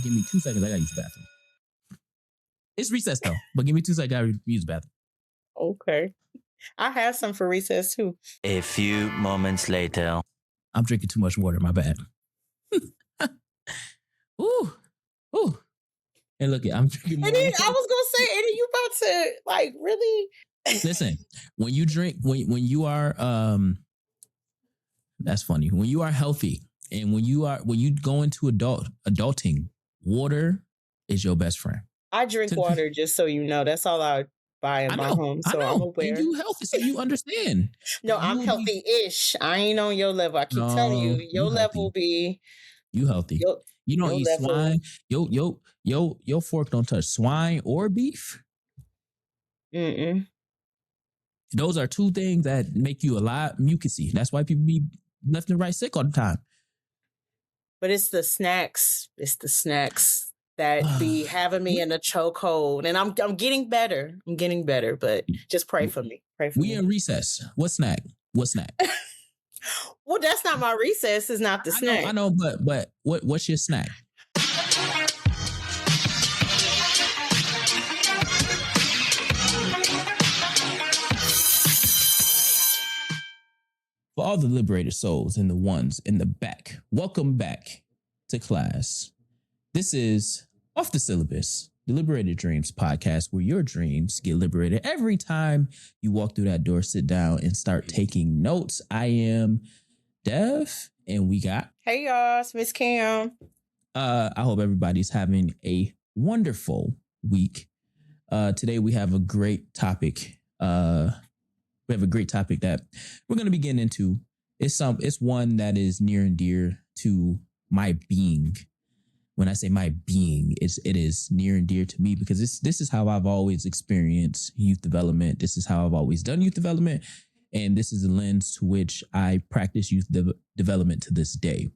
Give me 2 seconds. I gotta use the bathroom. It's recess though, but give me 2 seconds. I gotta use the bathroom. Okay. I have some for recess too. A few moments later. I'm drinking too much water. My bad. Ooh. And look, I'm drinking more. And then I was gonna say, and then you about to like really listen. When you drink, when you are that's funny. When you are healthy and when you go into adulting, water is your best friend. I drink water, just so you know. That's all I buy in my home. So I'm aware. And you healthy, so you understand. No, I'm healthy-ish. I ain't on your level. I keep telling you, your level be you healthy. You don't eat swine. Your fork don't touch swine or beef. Mm-mm. Those are two things that make you a lot mucusy. That's why people be left and right sick all the time. But it's the snacks. It's the snacks that be having me in a chokehold. And I'm getting better. I'm getting better, but just pray for me. Pray for me. We in recess. What snack? Well, that's not my recess. It's not the snack. I know, but what's your snack? For all the liberated souls and the ones in the back, welcome back to class. This is Off the Syllabus, the Liberated Dreams Podcast, where your dreams get liberated every time you walk through that door, sit down, and start taking notes. I am Dev, and we got... Hey, y'all. It's Miss Cam. I hope everybody's having a wonderful week. Today, we have a great topic. We have a great topic that we're going to be getting into. It's one that is near and dear to my being. When I say my being, it is near and dear to me because this is how I've always experienced youth development. This is how I've always done youth development. And this is the lens to which I practice youth development to this day.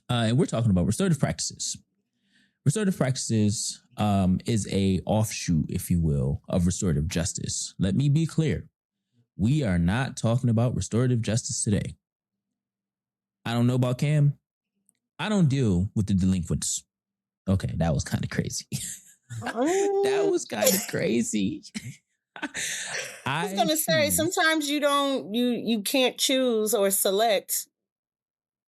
And we're talking about restorative practices. Restorative practices is a offshoot, if you will, of restorative justice. Let me be clear. We are not talking about restorative justice today. I don't know about Cam. I don't deal with the delinquents. Okay, that was kind of crazy. That was kind of crazy. I was gonna say sometimes you can't choose or select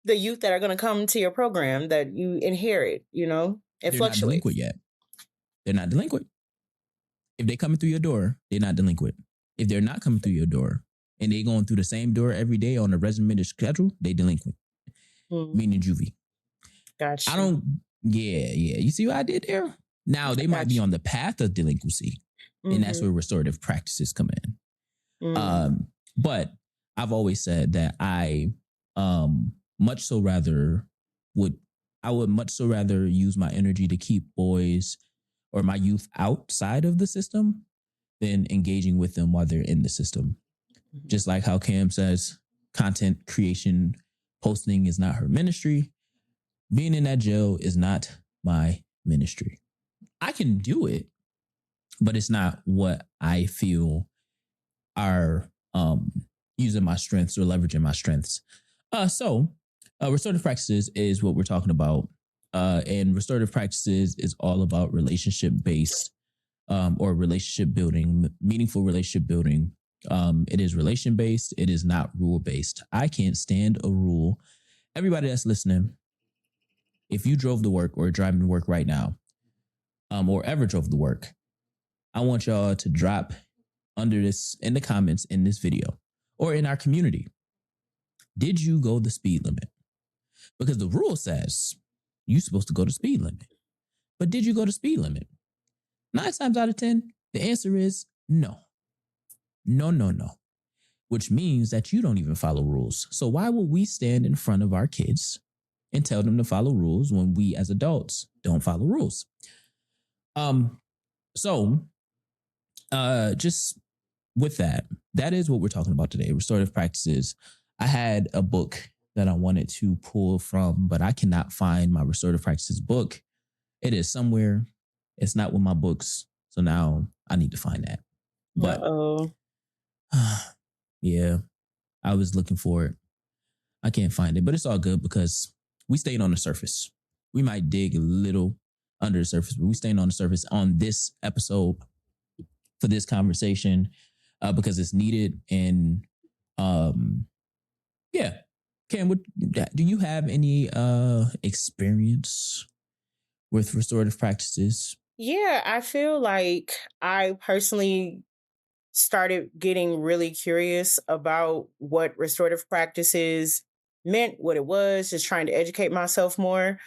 the youth that are gonna come to your program that you inherit. It They're fluctuates. Not delinquent yet. They're not delinquent. If they're coming through your door, they're not delinquent. If they're not coming through your door and they going through the same door every day on a regimented schedule, they delinquent. Meaning juvie. Gotcha. Yeah. You see what I did there? Now they might be on the path of delinquency, and that's where restorative practices come in. But I've always said that I would much so rather use my energy to keep boys or my youth outside of the system than engaging with them while they're in the system. Just like how Cam says, content creation, posting is not her ministry. Being in that jail is not my ministry. I can do it, but it's not what I feel are using my strengths or leveraging my strengths. So restorative practices is what we're talking about. And restorative practices is all about relationship-based or relationship building, meaningful relationship building. It is relation-based. It is not rule-based. I can't stand a rule. Everybody that's listening, if you drove to work or are driving to work right now, or ever drove to work, I want y'all to drop under this in the comments in this video or in our community. Did you go the speed limit? Because the rule says you're supposed to go the speed limit. But did you go the speed limit? 9 times out of 10, the answer is no. No. Which means that you don't even follow rules. So why would we stand in front of our kids and tell them to follow rules when we as adults don't follow rules? Just with that is what we're talking about today, restorative practices. I had a book that I wanted to pull from, but I cannot find my restorative practices book. It is somewhere. It's not with my books. So now I need to find that. But yeah, I was looking for it. I can't find it, but it's all good because we stayed on the surface. we might dig a little under the surface, but we staying on the surface on this episode for this conversation because it's needed. And yeah, Cam, do you have any experience with restorative practices? Yeah, I feel like I personally started getting really curious about what restorative practices meant, what it was, just trying to educate myself more.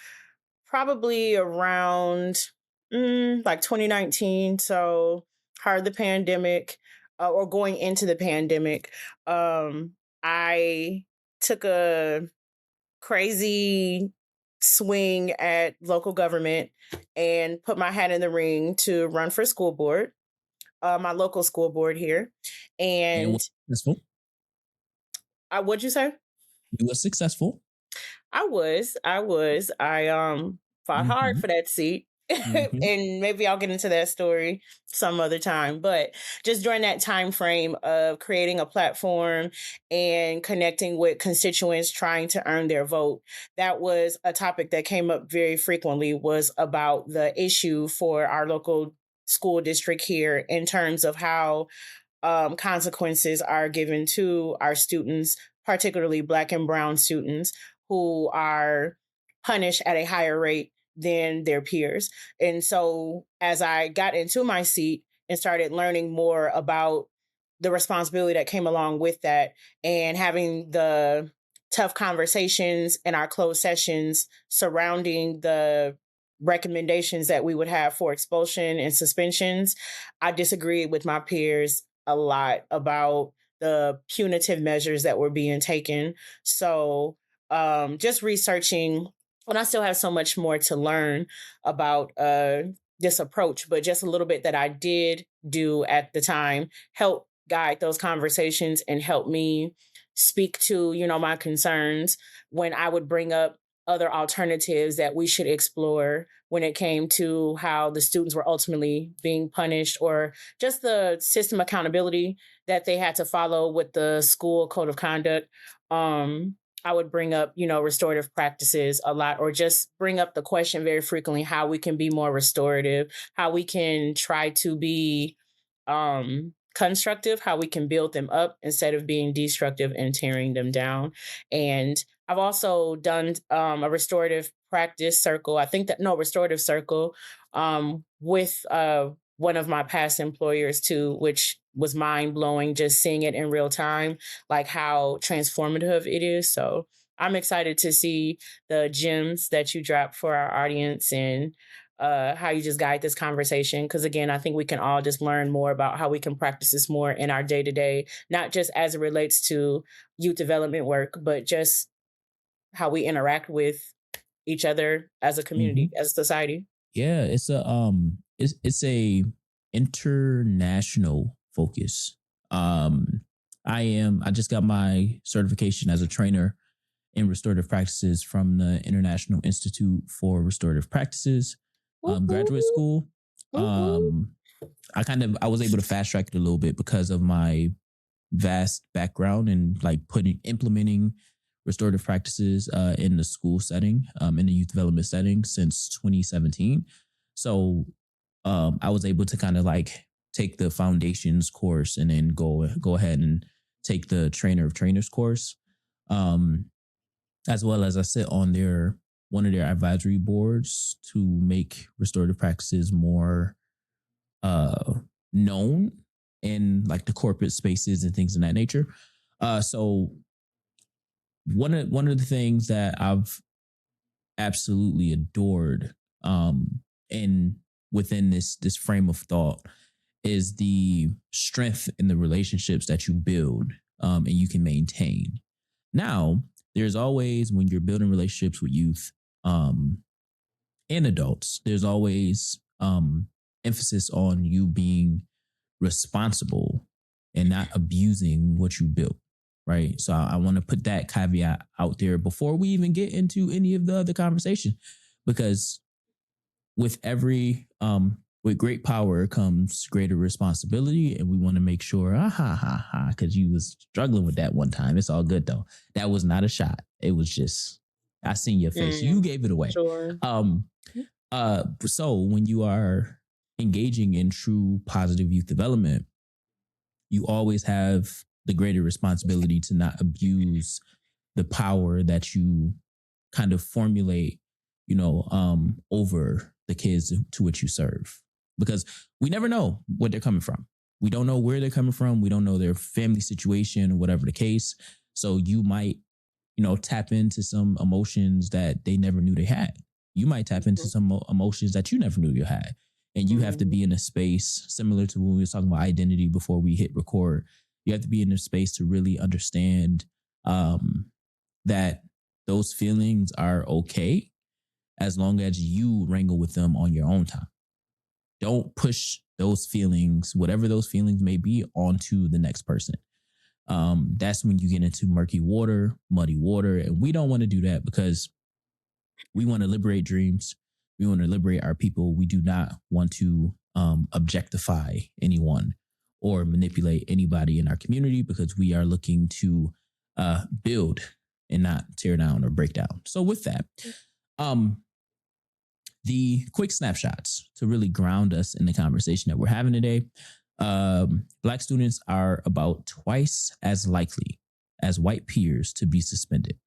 Probably around like 2019, so part of the pandemic or going into the pandemic. I took a crazy swing at local government and put my hat in the ring to run for school board, my local school board here. And successful? What'd you say? You were successful. I was. I fought hard for that seat. And maybe I'll get into that story some other time. But just during that time frame of creating a platform and connecting with constituents trying to earn their vote, that was a topic that came up very frequently, was about the issue for our local school district here in terms of how consequences are given to our students, particularly Black and Brown students, who are punished at a higher rate than their peers. And so as I got into my seat and started learning more about the responsibility that came along with that and having the tough conversations in our closed sessions surrounding the recommendations that we would have for expulsion and suspensions, I disagreed with my peers a lot about the punitive measures that were being taken. So just researching, and I still have so much more to learn about this approach, but just a little bit that I did do at the time helped guide those conversations and help me speak to, my concerns when I would bring up other alternatives that we should explore when it came to how the students were ultimately being punished, or just the system accountability that they had to follow with the school code of conduct. I would bring up, restorative practices a lot, or just bring up the question very frequently, how we can be more restorative, how we can try to be constructive, how we can build them up instead of being destructive and tearing them down. And I've also done a restorative practice circle. Restorative circle with one of my past employers too, which was mind blowing, just seeing it in real time, like how transformative it is. So I'm excited to see the gems that you drop for our audience and how you just guide this conversation. Because again, I think we can all just learn more about how we can practice this more in our day to day, not just as it relates to youth development work, but just how we interact with each other as a community, as a society. Yeah, it's a international focus. I just got my certification as a trainer in restorative practices from the International Institute for Restorative Practices graduate school. I was able to fast track it a little bit because of my vast background in like implementing restorative practices in the school setting, in the youth development setting since 2017. So I was able to kind of like take the foundations course and then go ahead and take the trainer of trainers course, as well as I sit on one of their advisory boards to make restorative practices more known in like the corporate spaces and things of that nature. So one of the things that I've absolutely adored and within this frame of thought is the strength in the relationships that you build and you can maintain. Now, there's always, when you're building relationships with youth and adults, there's always emphasis on you being responsible and not abusing what you built. Right. So I want to put that caveat out there before we even get into any of the other conversation, because with with great power comes greater responsibility. And we want to make sure, because you was struggling with that one time. It's all good, though. That was not a shot. It was just I seen your face. You gave it away. Sure. So when you are engaging in true positive youth development, you always have the greater responsibility to not abuse the power that you kind of formulate, over the kids to which you serve, because we never know what they're coming from. We don't know where they're coming from. We don't know their family situation or whatever the case. So you might, tap into some emotions that they never knew they had. You might tap into some emotions that you never knew you had. And you have to be in a space similar to when we were talking about identity before we hit record. You have to be in a space to really understand that those feelings are okay as long as you wrangle with them on your own time. Don't push those feelings, whatever those feelings may be, onto the next person. That's when you get into muddy water. And we don't want to do that because we want to liberate dreams. We want to liberate our people. We do not want to objectify anyone or manipulate anybody in our community, because we are looking to build and not tear down or break down. So with that, the quick snapshots to really ground us in the conversation that we're having today. Black students are about twice as likely as white peers to be suspended.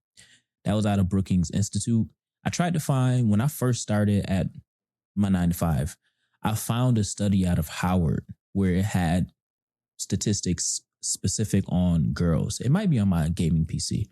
That was out of Brookings Institute. I tried to find, when I first started at my 9-to-5, I found a study out of Howard where it had statistics specific on girls. It might be on my gaming PC.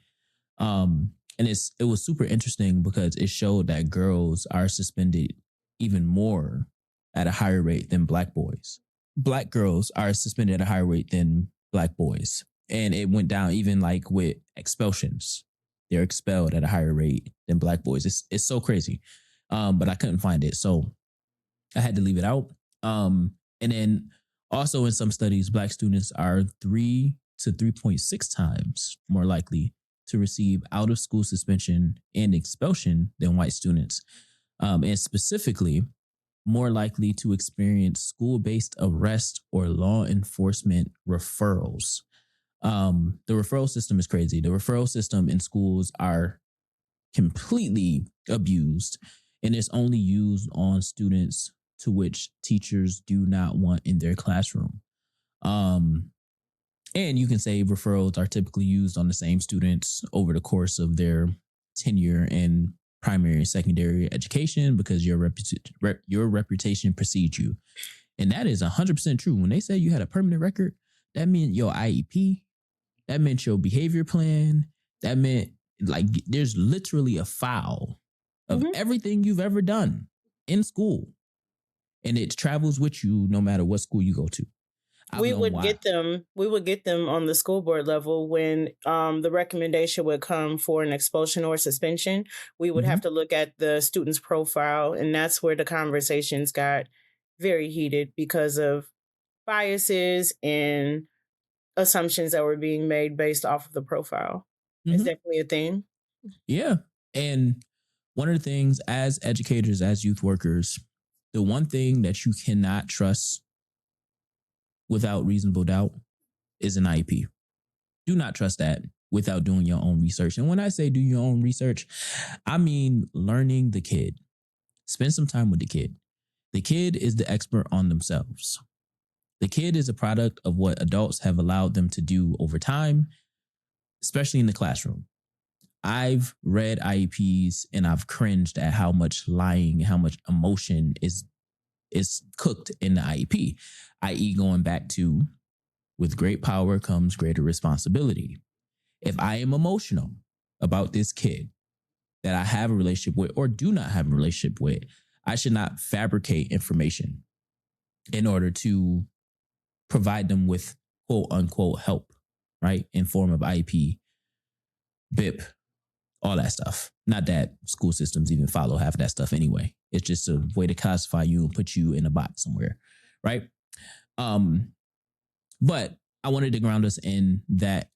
And it was super interesting because it showed that girls are suspended even more at a higher rate than black boys. Black girls are suspended at a higher rate than black boys. And it went down even like with expulsions. They're expelled at a higher rate than black boys. It's so crazy. But I couldn't find it. So I had to leave it out. And then also in some studies, black students are 3 to 3.6 times more likely to receive out of school suspension and expulsion than white students. And specifically, more likely to experience school-based arrest or law enforcement referrals. The referral system is crazy. The referral system in schools are completely abused, and it's only used on students to which teachers do not want in their classroom. And you can say referrals are typically used on the same students over the course of their tenure in primary and secondary education because your reputation precedes you. And that is 100% true. When they say you had a permanent record, that meant your IEP, that meant your behavior plan, that meant like there's literally a file of everything you've ever done in school. And it travels with you no matter what school you go to. We would get them on the school board level when the recommendation would come for an expulsion or suspension. We would have to look at the student's profile, and that's where the conversations got very heated because of biases and assumptions that were being made based off of the profile. It's definitely a thing. Yeah. And one of the things as educators, as youth workers, the one thing that you cannot trust without reasonable doubt is an IEP. Do not trust that without doing your own research. And when I say do your own research, I mean learning the kid. Spend some time with the kid. The kid is the expert on themselves. The kid is a product of what adults have allowed them to do over time, especially in the classroom. I've read IEPs and I've cringed at how much lying, how much emotion is cooked in the IEP, i.e. going back to, with great power comes greater responsibility. If I am emotional about this kid that I have a relationship with or do not have a relationship with, I should not fabricate information in order to provide them with quote unquote help, right? In form of IEP, BIP, all that stuff. Not that school systems even follow half of that stuff anyway. It's just a way to classify you and put you in a box somewhere, right? But I wanted to ground us in that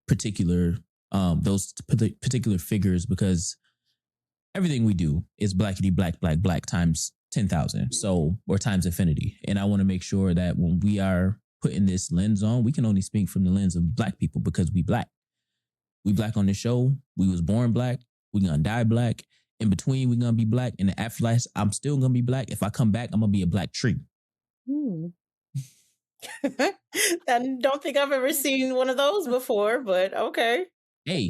particular, those particular figures, because everything we do is blackity black times 10,000. So, or times infinity. And I want to make sure that when we are putting this lens on, we can only speak from the lens of black people because we black. We black on this show. We was born black. We're going to die black. In between, we're going to be black. In the afterlife, I'm still going to be black. If I come back, I'm going to be a black tree. I don't think I've ever seen one of those before, but okay. Hey,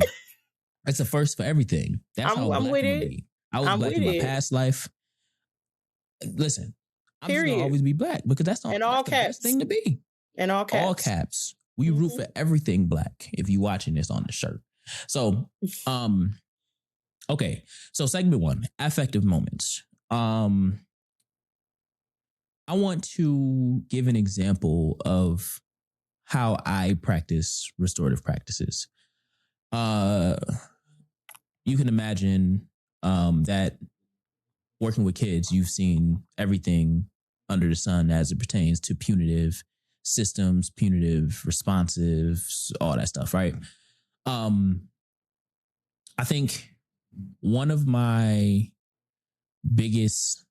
that's a first for everything. That's how black I'm going to be. I was black in my past life. Listen, I'm just going to always be black because that's the best thing to be. In all caps. All caps. We root for everything black if you're watching this on the shirt. So, okay. So segment 1, affective moments. I want to give an example of how I practice restorative practices. You can imagine that working with kids, you've seen everything under the sun as it pertains to punitive systems, punitive, responsive, all that stuff, right? I think one of my biggest,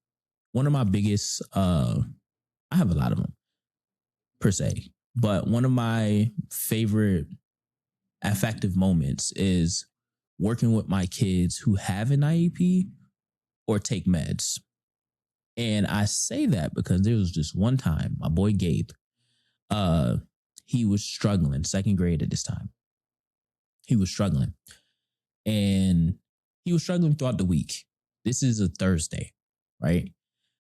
I have a lot of them per se, but one of my favorite affective moments is working with my kids who have an IEP or take meds. And I say that because there was just one time, my boy Gabe, he was struggling, 2nd grade at this time. He was struggling. And he was struggling throughout the week. This is a Thursday, right?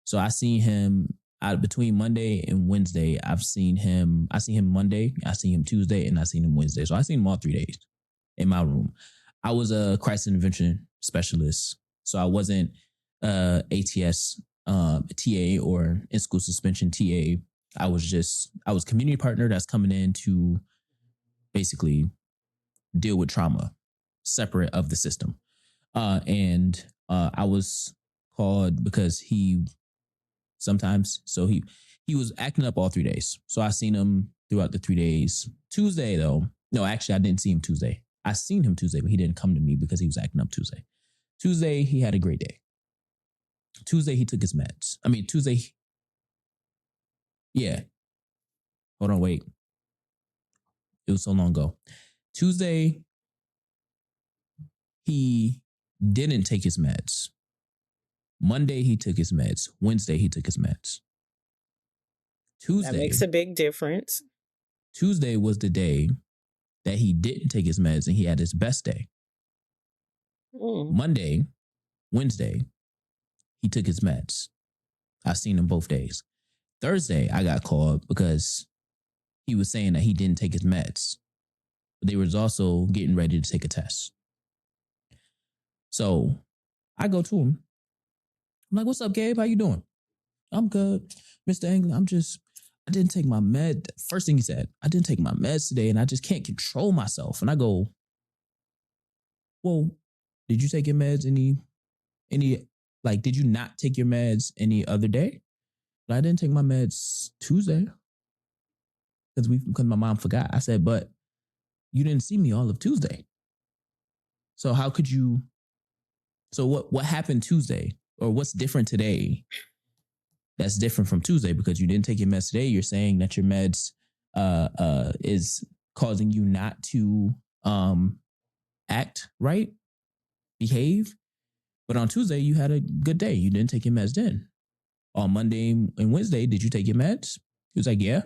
So I seen him between Monday and Wednesday. I seen him Monday, I seen him Tuesday, and I seen him Wednesday. So I seen him all 3 days in my room. I was a crisis intervention specialist. So I wasn't ATS TA or in-school suspension TA. I was community partner that's coming in to basically deal with trauma separate of the system. And I was called because he was acting up all 3 days. So I seen him throughout the 3 days. Tuesday though, no, actually I didn't see him Tuesday. I seen him Tuesday, but he didn't come to me because he was acting up Tuesday. Tuesday, he had a great day. Tuesday, he took his meds. Yeah. Hold on, wait. It was so long ago. Tuesday, he didn't take his meds. Monday, he took his meds. Wednesday, he took his meds. Tuesday. That makes a big difference. Tuesday was the day that he didn't take his meds and he had his best day. Monday, Wednesday, he took his meds. I've seen him both days. Thursday, I got called because he was saying that he didn't take his meds, but they was also getting ready to take a test. So I go to him. I'm like, what's up, Gabe? How you doing? I'm good. Mr. England, I didn't take my med. First thing he said, I didn't take my meds today and I just can't control myself. And I go, well, did you take your meds did you not take your meds any other day? But I didn't take my meds Tuesday because my mom forgot. I said, but you didn't see me all of Tuesday. So how could you? So what happened Tuesday, or what's different today? That's different from Tuesday because you didn't take your meds today. You're saying that your meds is causing you not to act right, behave. But on Tuesday, you had a good day. You didn't take your meds then. On Monday and Wednesday, did you take your meds? He was like, yeah.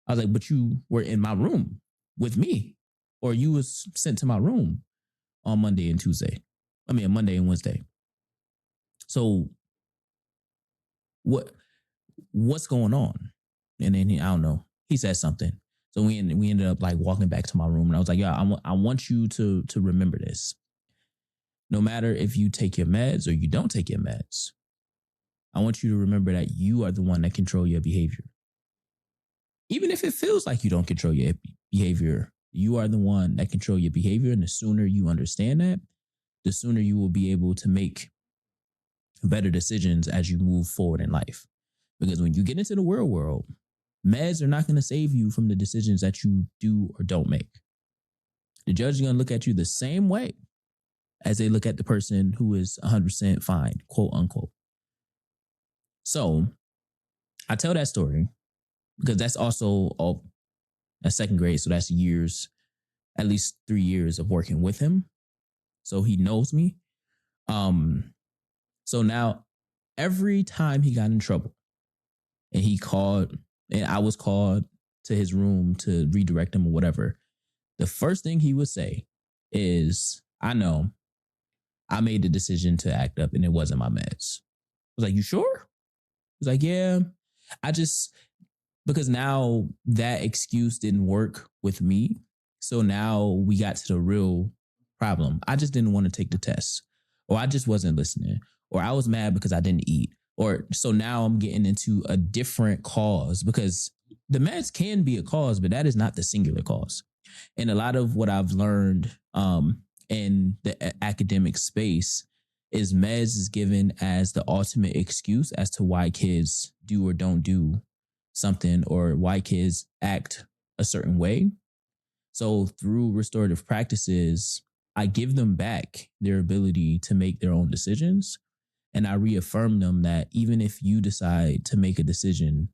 I was like, but you were in my room with me, or you was sent to my room on Monday and Wednesday. So what's going on? And then I don't know. He said something. So we ended up like walking back to my room, and I was like, yeah, I want you to remember this. No matter if you take your meds or you don't take your meds, I want you to remember that you are the one that control your behavior. Even if it feels like you don't control your behavior, you are the one that control your behavior. And the sooner you understand that, the sooner you will be able to make better decisions as you move forward in life. Because when you get into the real world, meds are not going to save you from the decisions that you do or don't make. The judge is going to look at you the same way as they look at the person who is 100% fine, quote unquote. So I tell that story because that's also that's 2nd grade. So that's years, at least 3 years of working with him. so he knows me. So now every time he got in trouble and he called and I was called to his room to redirect him or whatever, the first thing he would say is, I know I made the decision to act up and it wasn't my meds. I was like, you sure? He was like, yeah, because now that excuse didn't work with me. So now we got to the real problem. I just didn't want to take the test, or I just wasn't listening, or I was mad because I didn't eat. Or so now I'm getting into a different cause, because the meds can be a cause, but that is not the singular cause. And a lot of what I've learned in the academic space is meds is given as the ultimate excuse as to why kids do or don't do something, or why kids act a certain way. So through restorative practices, I give them back their ability to make their own decisions. And I reaffirm them that even if you decide to make a decision,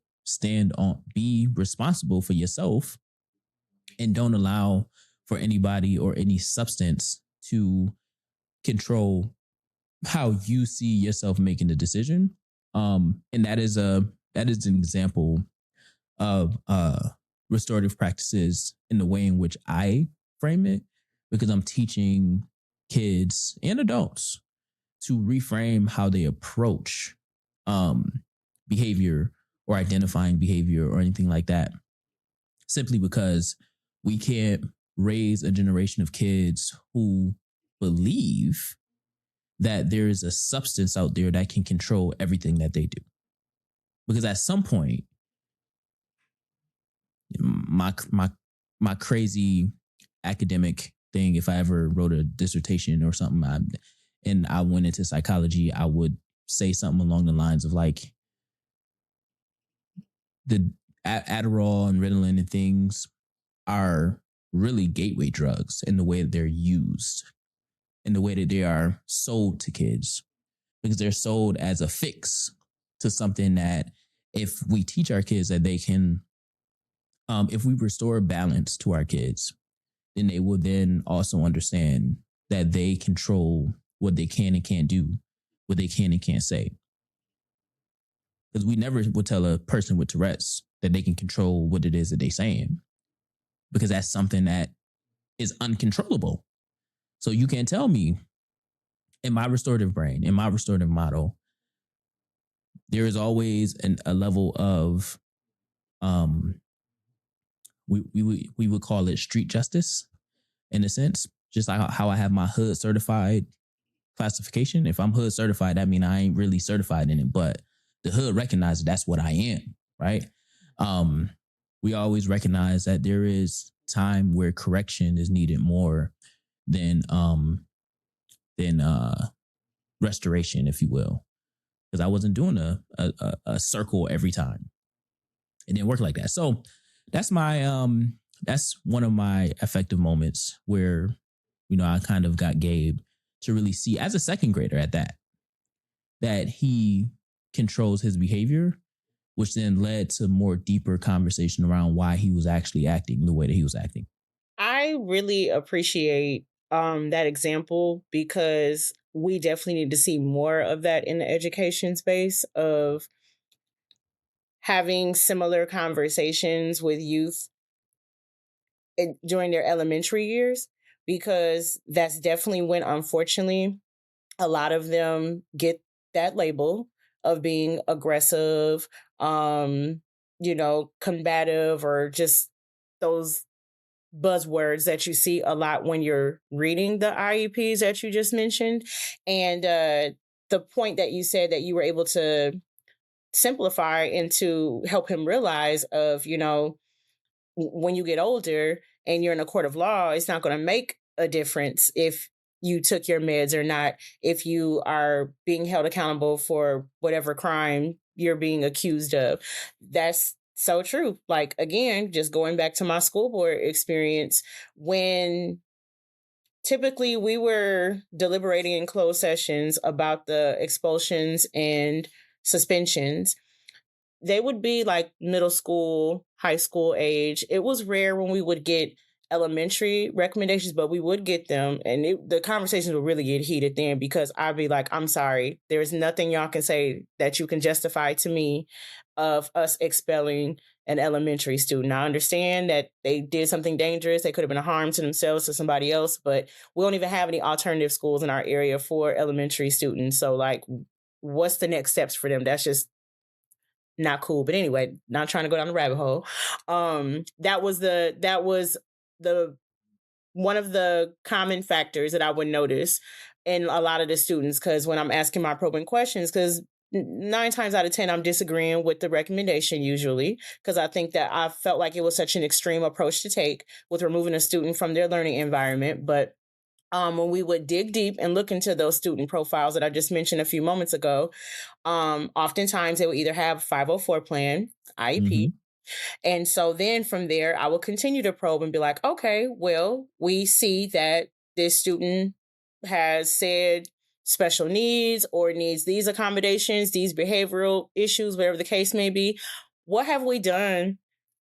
be responsible for yourself, and don't allow for anybody or any substance to control how you see yourself making the decision. And that is an example of restorative practices in the way in which I frame it, because I'm teaching kids and adults to reframe how they approach behavior or identifying behavior or anything like that, simply because we can't raise a generation of kids who believe that there is a substance out there that can control everything that they do. Because at some point, my crazy academic thing, if I ever wrote a dissertation or something, and I went into psychology, I would say something along the lines of like, the Adderall and Ritalin and things are really gateway drugs in the way that they're used, in the way that they are sold to kids, because they're sold as a fix to something that if we teach our kids that they can, if we restore balance to our kids, then they will then also understand that they control what they can and can't do, what they can and can't say. Because we never would tell a person with Tourette's that they can control what it is that they're saying, because that's something that is uncontrollable. So you can't tell me, in my restorative brain, in my restorative model, there is always a level of, we would call it street justice, in a sense, just like how I have my hood certified classification. If I'm hood certified, that means I ain't really certified in it, but the hood recognizes that's what I am, right? We always recognize that there is time where correction is needed more than restoration, if you will, because I wasn't doing a circle every time. It didn't work like that. So that's that's one of my affective moments where, I kind of got Gabe to really see, as a second grader at that he controls his behavior, which then led to more deeper conversation around why he was actually acting the way that he was acting. I really appreciate that example, because we definitely need to see more of that in the education space, of having similar conversations with youth during their elementary years, because that's definitely when, unfortunately, a lot of them get that label of being aggressive, combative, or just those buzzwords that you see a lot when you're reading the IEPs that you just mentioned. And the point that you said that you were able to simplify and to help him realize of, when you get older and you're in a court of law, it's not going to make a difference if you took your meds or not, if you are being held accountable for whatever crime you're being accused of. That's so true. Like, again, just going back to my school board experience, when typically we were deliberating in closed sessions about the expulsions and suspensions, they would be like middle school, high school age. It was rare when we would get elementary recommendations, but we would get them, and the conversations would really get heated then, because I'd be like, I'm sorry, there's nothing y'all can say that you can justify to me of us expelling an elementary student. I understand that they did something dangerous. They could have been a harm to themselves, to somebody else, but we don't even have any alternative schools in our area for elementary students. So like, what's the next steps for them? That's just not cool. But anyway, not trying to go down the rabbit hole. That was the one of the common factors that I would notice in a lot of the students, because when I'm asking my probing questions, because 9 times out of 10, I'm disagreeing with the recommendation usually, because I think that I felt like it was such an extreme approach to take with removing a student from their learning environment. But when we would dig deep and look into those student profiles that I just mentioned a few moments ago, oftentimes they would either have 504 plan, IEP. And so then from there, I will continue to probe and be like, okay, well, we see that this student has said special needs or needs these accommodations, these behavioral issues, whatever the case may be. What have we done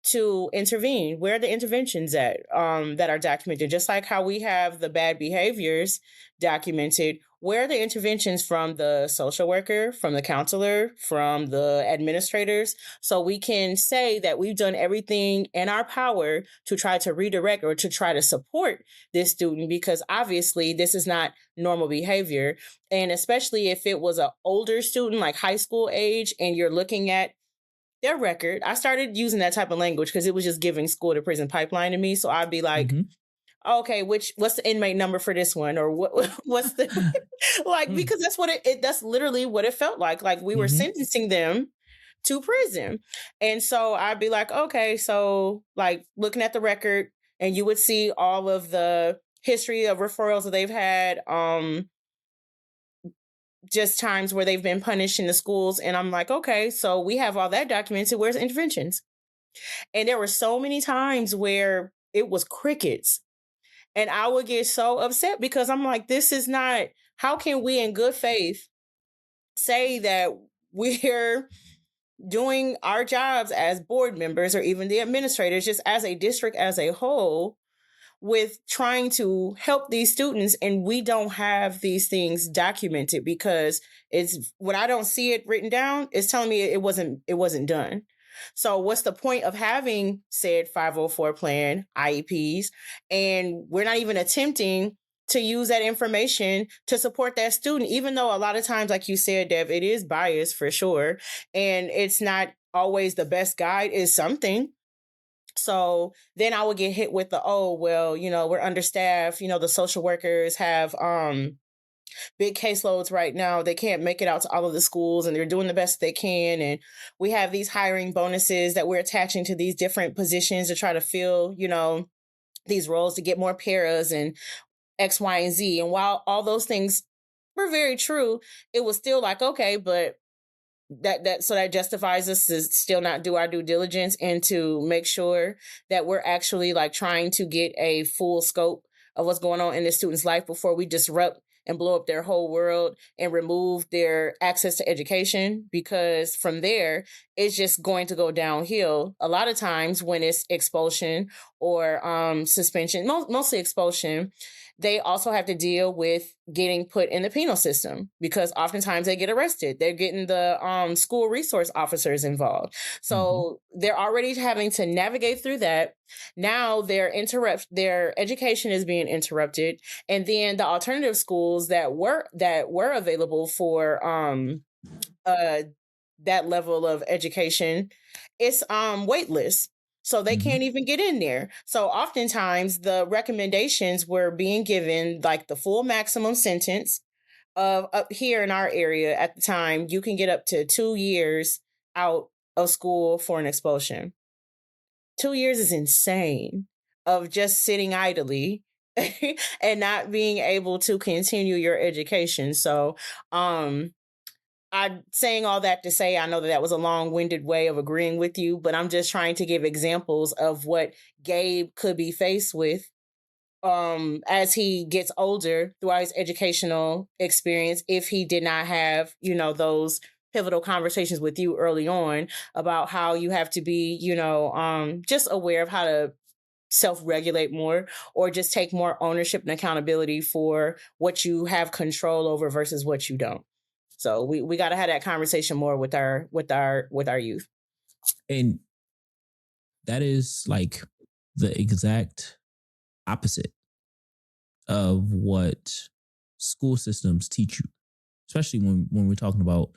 to intervene? Where are the interventions at that are documented? Just like how we have the bad behaviors documented, where are the interventions from the social worker, from the counselor, from the administrators? So we can say that we've done everything in our power to try to redirect or to try to support this student, because obviously this is not normal behavior. And especially if it was an older student, like high school age, and you're looking at their record. I started using that type of language because it was just giving school to prison pipeline to me. So I'd be like, okay, what's the inmate number for this one? Or what's the, like, because that's what that's literally what it felt like. Like we were sentencing them to prison. And so I'd be like, okay, so like looking at the record, and you would see all of the history of referrals that they've had, just times where they've been punished in the schools. And I'm like, okay, so we have all that documented. Where's the interventions? And there were so many times where it was crickets. And I would get so upset because I'm like, this is not, how can we in good faith say that we're doing our jobs as board members or even the administrators, just as a district as a whole, with trying to help these students, and we don't have these things documented? Because it's, when I don't see it written down, it's telling me it wasn't done. So what's the point of having said 504 plan, IEPs, and we're not even attempting to use that information to support that student, even though a lot of times, like you said, Deb, it is biased for sure, and it's not always the best guide, is something. So then I would get hit with the, oh, well, we're understaffed. The social workers have big caseloads right now. They can't make it out to all of the schools, and they're doing the best they can. And we have these hiring bonuses that we're attaching to these different positions to try to fill, these roles to get more paras and X, Y, and Z. And while all those things were very true, it was still like, okay, but so that justifies us to still not do our due diligence and to make sure that we're actually like trying to get a full scope of what's going on in the student's life before we disrupt and blow up their whole world and remove their access to education, because from there, it's just going to go downhill. A lot of times when it's expulsion or suspension, mostly expulsion, they also have to deal with getting put in the penal system, because oftentimes they get arrested. They're getting the school resource officers involved. So they're already having to navigate through that. Now their education is being interrupted. And then the alternative schools that were available for that level of education, it's waitlist. So they can't even get in there. So oftentimes the recommendations were being given like the full maximum sentence of, up here in our area at the time, you can get up to 2 years out of school for an expulsion. 2 years is insane, of just sitting idly and not being able to continue your education. So, I'm saying all that to say, I know that was a long-winded way of agreeing with you, but I'm just trying to give examples of what Gabe could be faced with as he gets older throughout his educational experience, if he did not have, those pivotal conversations with you early on about how you have to be, just aware of how to self-regulate more or just take more ownership and accountability for what you have control over versus what you don't. So we got to have that conversation more with our youth. And that is like the exact opposite of what school systems teach you, especially when we're talking about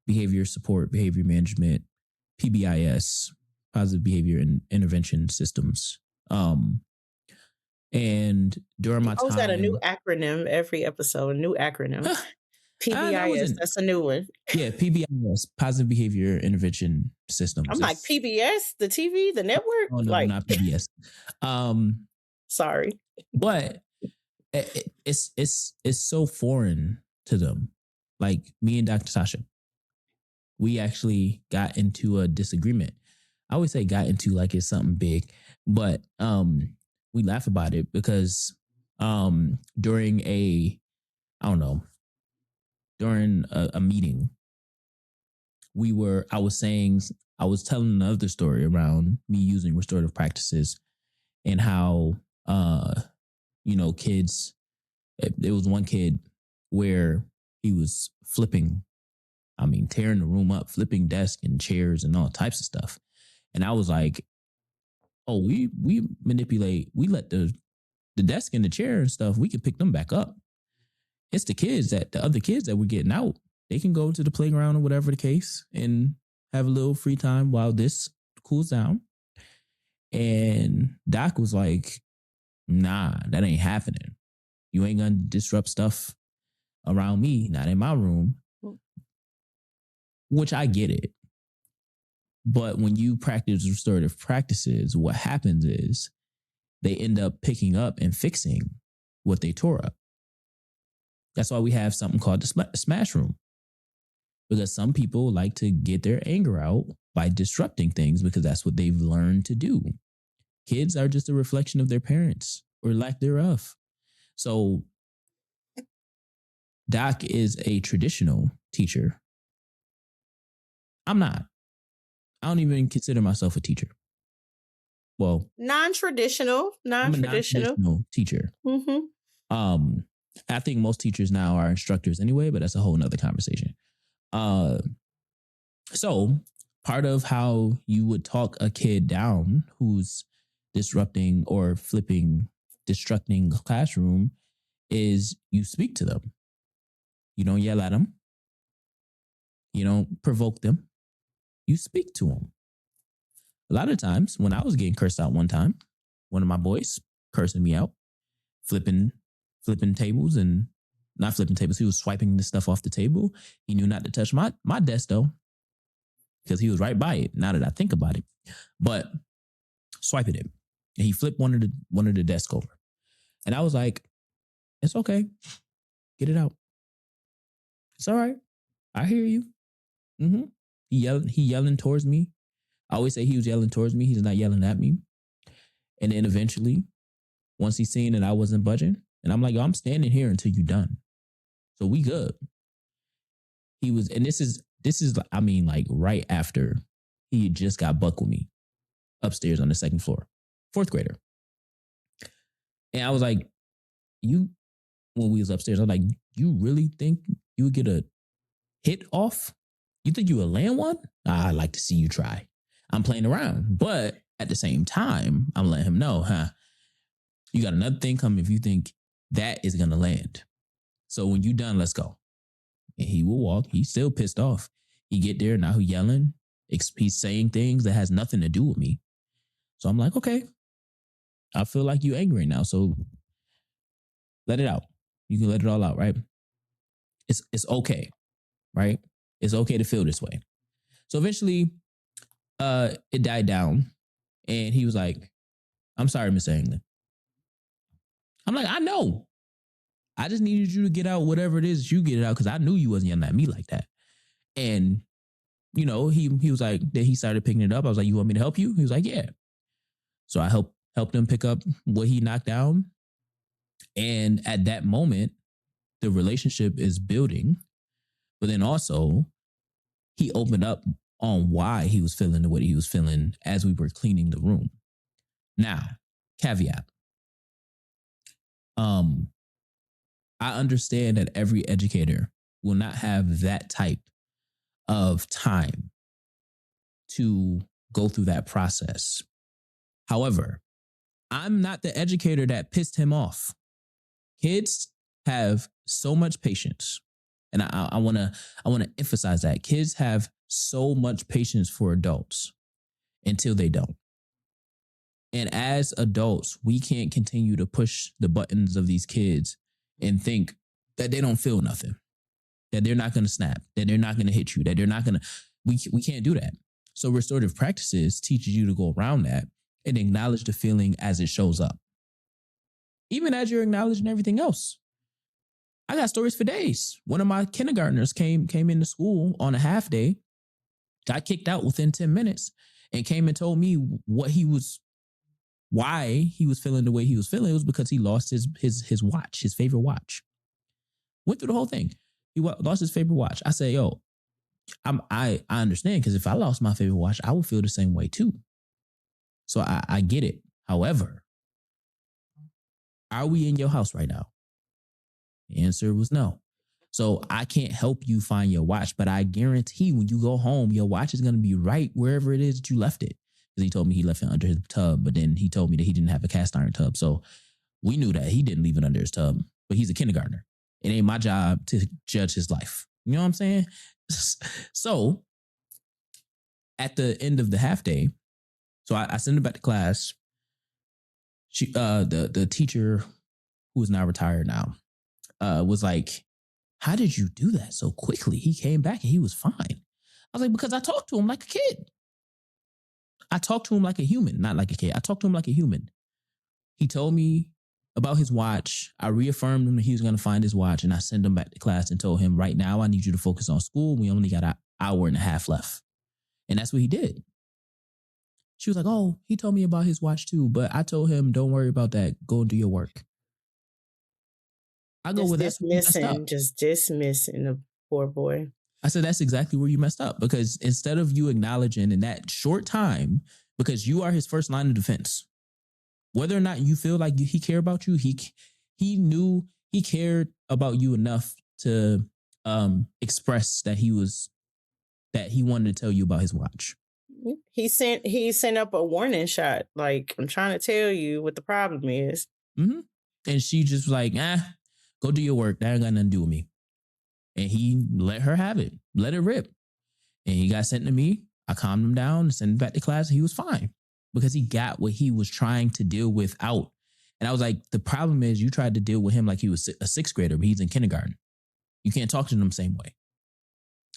behavior support, behavior management, PBIS, positive behavior and intervention systems. And during my time, always got a new acronym every episode, a new acronym. PBIS, that's a new one. Yeah, PBIS, positive behavior intervention systems. I'm like, PBS, the TV, the network? Oh no, like, not PBS. Sorry. But it's so foreign to them. Like me and Dr. Sasha, we actually got into a disagreement. I always say got into like it's something big, but we laugh about it because during a meeting, I was telling another story around me using restorative practices and how kids, there was one kid where he was tearing the room up, flipping desks and chairs and all types of stuff. And I was like, oh, we let the desk and the chair and stuff, we could pick them back up. It's the other kids that we're getting out. They can go to the playground or whatever the case and have a little free time while this cools down. And Doc was like, nah, that ain't happening. You ain't gonna disrupt stuff around me, not in my room. Which I get it. But when you practice restorative practices, what happens is they end up picking up and fixing what they tore up. That's why we have something called the smash room. Because some people like to get their anger out by disrupting things because that's what they've learned to do. Kids are just a reflection of their parents or lack thereof. So Doc is a traditional teacher. I'm not. I don't even consider myself a teacher. Well, non-traditional I'm a non-traditional teacher. Mm-hmm. I think most teachers now are instructors anyway, but that's a whole nother conversation. So part of how you would talk a kid down who's disrupting or destructing the classroom is you speak to them. You don't yell at them. You don't provoke them. You speak to them. A lot of times when I was getting cursed out one time, one of my boys cursing me out, flipping tables and not flipping tables. He was swiping the stuff off the table. He knew not to touch my desk though, because he was right by it. Now that I think about it, but swiping it, and he flipped one of the desk over, and I was like, "It's okay, get it out. It's all right. I hear you." Mm-hmm. He yelling towards me. I always say he was yelling towards me. He's not yelling at me. And then eventually, once he seen that I wasn't budging, and I'm like, "Yo, I'm standing here until you're done. So we good." He was, and this is like right after he just got bucked with me upstairs on the second floor, 4th grader. And I was like, when we was upstairs, I was like, "You really think you would get a hit off? You think you would land one? I'd like to see you try." I'm playing around, but at the same time, I'm letting him know, you got another thing coming if you think that is going to land. So when you done, let's go. And he will walk. He's still pissed off. He get there, now he's yelling. He's saying things that has nothing to do with me. So I'm like, okay, I feel like you angry now. So let it out. You can let it all out, right? It's okay, right? It's okay to feel this way. So eventually, it died down, and he was like, "I'm sorry, Mr. England." I'm like, "I know. I just needed you to get out whatever it is you get it out because I knew you wasn't yelling at me like that." And he was like, then he started picking it up. I was like, "You want me to help you?" He was like, "Yeah." So I helped him pick up what he knocked down, and at that moment, the relationship is building. But then also, he opened up on why he was feeling the way he was feeling as we were cleaning the room. Now, caveat. I understand that every educator will not have that type of time to go through that process. However, I'm not the educator that pissed him off. Kids have so much patience. And I want to emphasize that. Kids have so much patience for adults until they don't. And as adults, we can't continue to push the buttons of these kids and think that they don't feel nothing, that they're not going to snap, that they're not going to hit you, that they're not going to, we can't do that. So restorative practices teaches you to go around that and acknowledge the feeling as it shows up. Even as you're acknowledging everything else. I got stories for days. One of my kindergartners came into school on a half day, got kicked out within 10 minutes, and came and told me why he was feeling the way he was feeling. It was because he lost his watch, his favorite watch. Went through the whole thing. He lost his favorite watch. I said, yo, I understand, because if I lost my favorite watch, I would feel the same way too. So I get it. However, are we in your house right now? The answer was no. So I can't help you find your watch, but I guarantee when you go home, your watch is going to be right wherever it is that you left it. Because he told me he left it under his tub, but then he told me that he didn't have a cast iron tub. So we knew that he didn't leave it under his tub, but he's a kindergartner. It ain't my job to judge his life. You know what I'm saying? So at the end of the half day, so I sent him back to class. She, the teacher, who is now retired now, was like, how did you do that so quickly? He came back and he was fine. I was like, because I talked to him like a kid. I talked to him like a human, not like a kid. I talked to him like a human. He told me about his watch. I reaffirmed him that he was going to find his watch, and I sent him back to class and told him, right now, I need you to focus on school. We only got an hour and a half left. And that's what he did. She was like, oh, he told me about his watch too, but I told him, don't worry about that. Go and do your work. I go with that. Just dismissing the poor boy. I said, that's exactly where you messed up, because instead of you acknowledging in that short time, because you are his first line of defense, whether or not you feel like he cared about you, he knew he cared about you enough to express that he wanted to tell you about his watch. He sent up a warning shot. Like, I'm trying to tell you what the problem is. Mm-hmm. And she just was like, go do your work. That ain't got nothing to do with me. And he let her have it. Let it rip. And he got sent to me. I calmed him down and sent him back to class. He was fine because he got what he was trying to deal with out. And I was like, the problem is you tried to deal with him like he was a sixth grader, but he's in kindergarten. You can't talk to him the same way.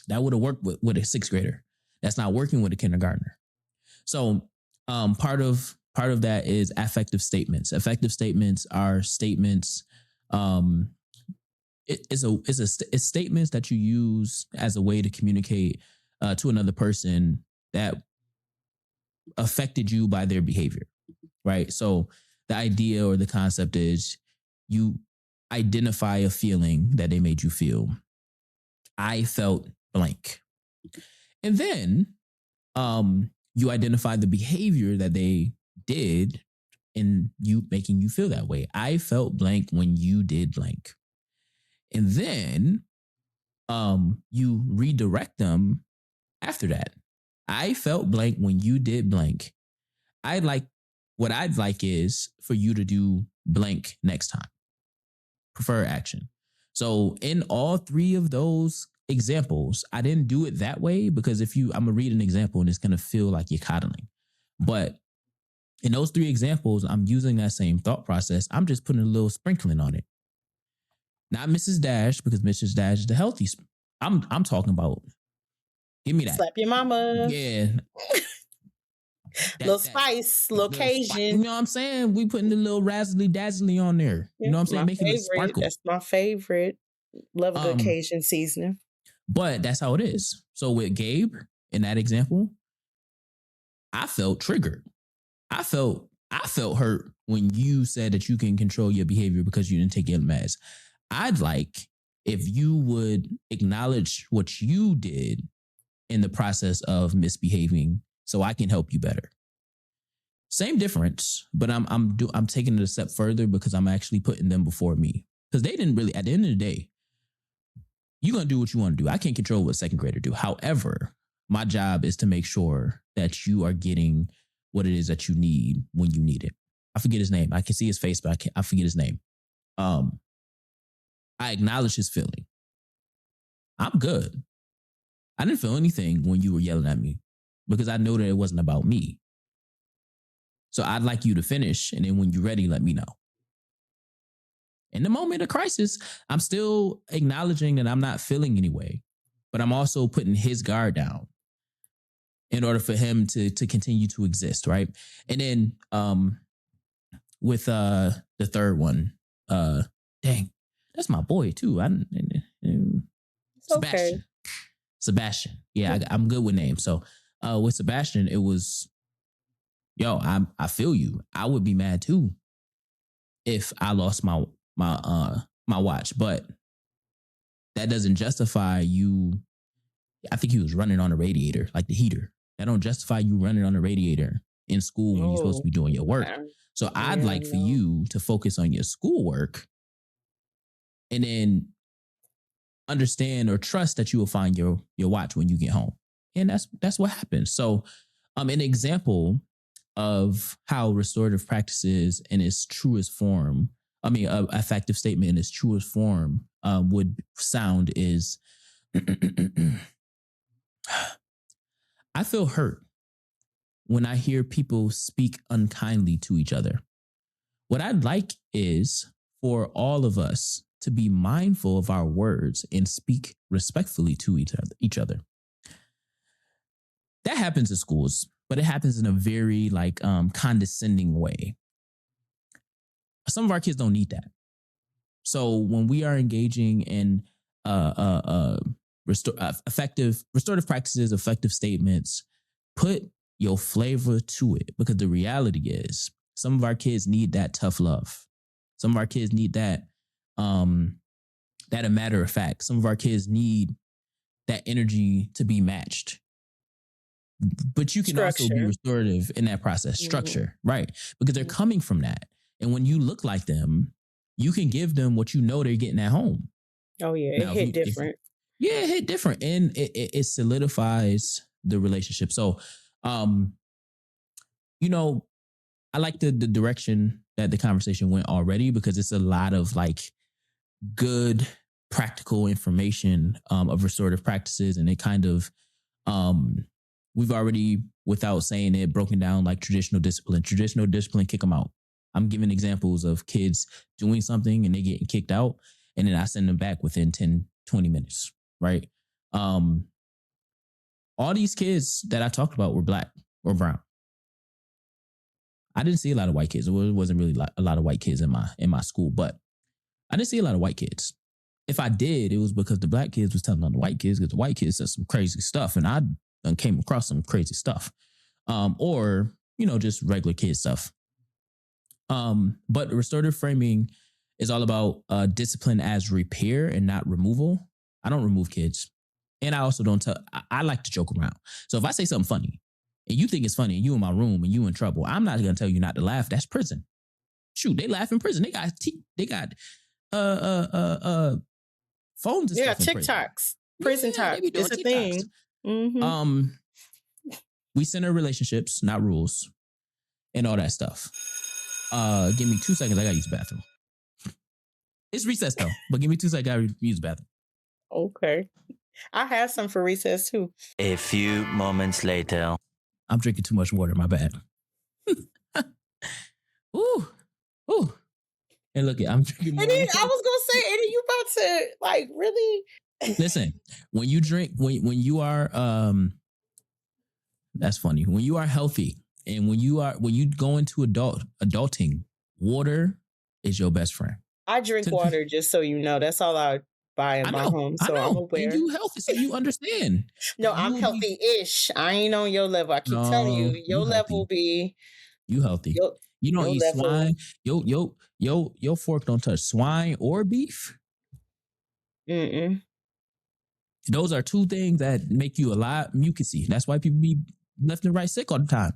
That would have worked with a sixth grader. That's not working with a kindergartner. So part of that is affective statements. Affective statements are statements. It's statements that you use as a way to communicate to another person that affected you by their behavior, right? So the idea or the concept is you identify a feeling that they made you feel. I felt blank. And then you identify the behavior that they did in you making you feel that way. I felt blank when you did blank. And then you redirect them after that. I felt blank when you did blank. What I'd like is for you to do blank next time. Prefer action. So in all three of those examples, I didn't do it that way because I'm going to read an example and it's going to feel like you're coddling. But in those three examples, I'm using that same thought process. I'm just putting a little sprinkling on it. Not Mrs. Dash, because Mrs. Dash is the healthy. I'm talking about, give me that. Slap your mama. Yeah. Little spice, little Cajun. You know what I'm saying? We putting the little razzly dazzly on there. You know what I'm saying? Making it sparkle. That's my favorite. Love a good Cajun seasoning. But that's how it is. So with Gabe, in that example, I felt triggered. I felt hurt when you said that you can control your behavior because you didn't take your meds. I'd like if you would acknowledge what you did in the process of misbehaving so I can help you better. Same difference, but I'm taking it a step further because I'm actually putting them before me. Because they didn't really, at the end of the day, you're going to do what you want to do. I can't control what second grader do. However, my job is to make sure that you are getting what it is that you need when you need it. I forget his name. I can see his face, but I forget his name. I acknowledge his feeling. I'm good. I didn't feel anything when you were yelling at me because I know that it wasn't about me. So I'd like you to finish, and then when you're ready, let me know. In the moment of crisis, I'm still acknowledging that I'm not feeling anyway, but I'm also putting his guard down in order for him to continue to exist, right? And then with the third one, dang, that's my boy too. Sebastian. Okay. Sebastian. Yeah, I'm good with names. So with Sebastian, it was, yo, I feel you. I would be mad too if I lost my watch, but that doesn't justify you. I think he was running on a radiator, like the heater. That don't justify you running on a radiator in school when you're supposed to be doing your work. So I'd like for you to focus on your schoolwork and then understand or trust that you will find your watch when you get home. And that's what happens. So an example of how restorative practices in its truest form, affective statement in its truest form would sound is, I feel hurt when I hear people speak unkindly to each other. What I'd like is for all of us to be mindful of our words and speak respectfully to each other. That happens in schools, but it happens in a very condescending way. Some of our kids don't need that. So when we are engaging in restorative practices, effective statements, put your flavor to it, because the reality is some of our kids need that tough love. Some of our kids need that a matter of fact. Some of our kids need that energy to be matched. But you can also be restorative in that process. Structure, right? Because they're coming from that. And when you look like them, you can give them what you know they're getting at home. Oh, yeah. It hit different. It hit different. And it solidifies the relationship. So, I like the direction that the conversation went already, because it's a lot of good practical information of restorative practices. And it kind of, we've already, without saying it, broken down traditional discipline. Traditional discipline, kick them out. I'm giving examples of kids doing something and they getting kicked out, and then I send them back within 10, 20 minutes, right? All these kids that I talked about were black or brown. I didn't see a lot of white kids. It wasn't really a lot of white kids in my school, but I didn't see a lot of white kids. If I did, it was because the black kids was telling on the white kids, because the white kids said some crazy stuff, and I came across some crazy stuff, or just regular kid stuff. But restorative framing is all about discipline as repair and not removal. I don't remove kids, and I also don't tell. I like to joke around. So if I say something funny and you think it's funny and you in my room and you in trouble, I'm not gonna tell you not to laugh. That's prison. Shoot, they laugh in prison. They got phones and stuff. Yeah, TikToks. Prison talk. It's a thing. Mm-hmm. We center relationships, not rules, and all that stuff. Give me 2 seconds. I gotta use the bathroom. It's recess though, but give me 2 seconds. I gotta use the bathroom. Okay. I have some for recess too. A few moments later. I'm drinking too much water. My bad. Ooh. And look, I'm drinking more. And then I was gonna say, and then you about to really listen. When you drink, when you are that's funny. When you are healthy and when you go into adulting, water is your best friend. I drink water, just so you know. That's all I buy in my home, so I'm aware. And you healthy, so you understand. No, I'm healthy-ish. I ain't on your level. I keep telling you, your level be you healthy. You don't eat swine. Your fork don't touch swine or beef. Mm-mm. Those are two things that make you a lot mucusy. That's why people be left and right sick all the time.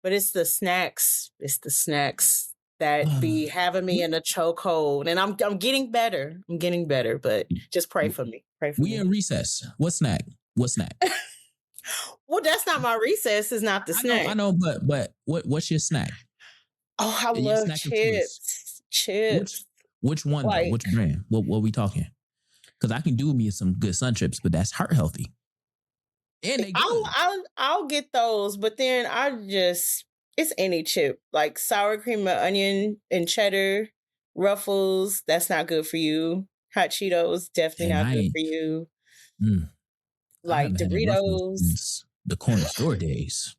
But it's the snacks. It's the snacks that be having me in a chokehold. And I'm getting better. I'm getting better, but just pray for me. Pray for me. We in recess. What snack? What snack? Well, that's not my recess. It's not the snack. I know, but what's your snack? Oh, I love chips. Chips. Which one though? Which brand? What we talking? Because I can do me some good Sun Chips, but that's heart healthy. And they good. I'll get those, but then it's any chip, like sour cream and onion and cheddar, Ruffles. That's not good for you. Hot Cheetos, definitely not good for you. Like Doritos, the corner store days.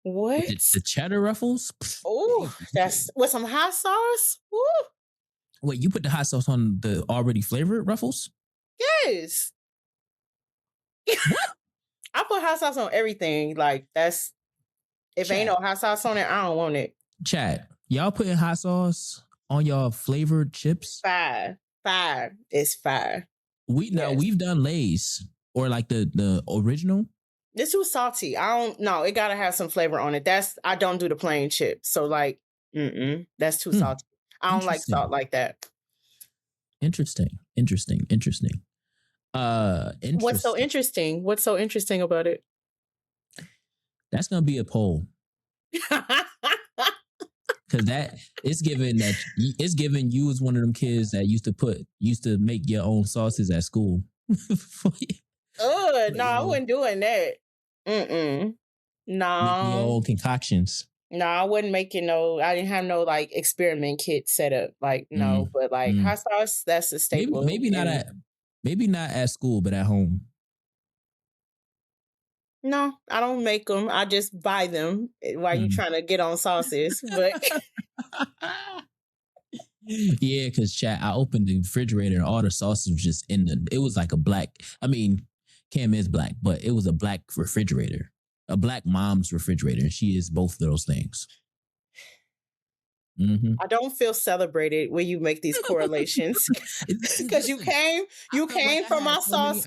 What? The cheddar Ruffles? Oh, that's with some hot sauce. Woo. Wait, you put the hot sauce on the already flavored Ruffles? Yes. I put hot sauce on everything. Like if ain't no hot sauce on it, I don't want it. Chat, y'all putting hot sauce on y'all flavored chips? Fire. It's fire. We've done Lay's or like the original. It's too salty. It gotta have some flavor on it. I don't do the plain chips. So like, that's too salty. I don't like salt like that. Interesting. What's so interesting? What's so interesting about it? That's gonna be a poll. Because it's given you as one of them kids that used to make your own sauces at school. No, I wasn't doing that. No. Making your own concoctions. No, I wasn't making I didn't have no like experiment kit set up. Like, no, but like hot sauce, that's a staple. Maybe not at school, but at home. No, I don't make them. I just buy them while you trying to get on sauces. But yeah, because chat, I opened the refrigerator and all the sauces was just it was like a black. I mean, Cam is black, but it was a black refrigerator, a black mom's refrigerator, and she is both of those things. I don't feel celebrated when you make these correlations because you came from my sauce.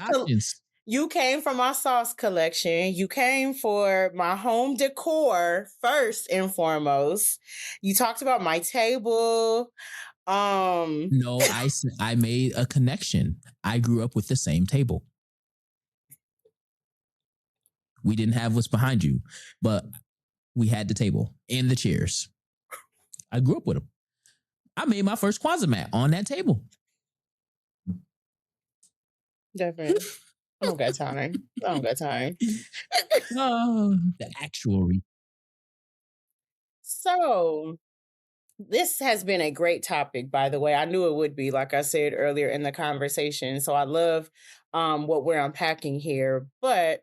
You came from my sauce collection. You came for my home decor first and foremost. You talked about my table. No, I made a connection. I grew up with the same table. We didn't have what's behind you, but we had the table and the chairs. I grew up with them. I made my first Kwanzaa mat on that table. Definitely. I don't got time. The actual So, this has been a great topic, by the way. I knew it would be, like I said earlier in the conversation. So I love what we're unpacking here. But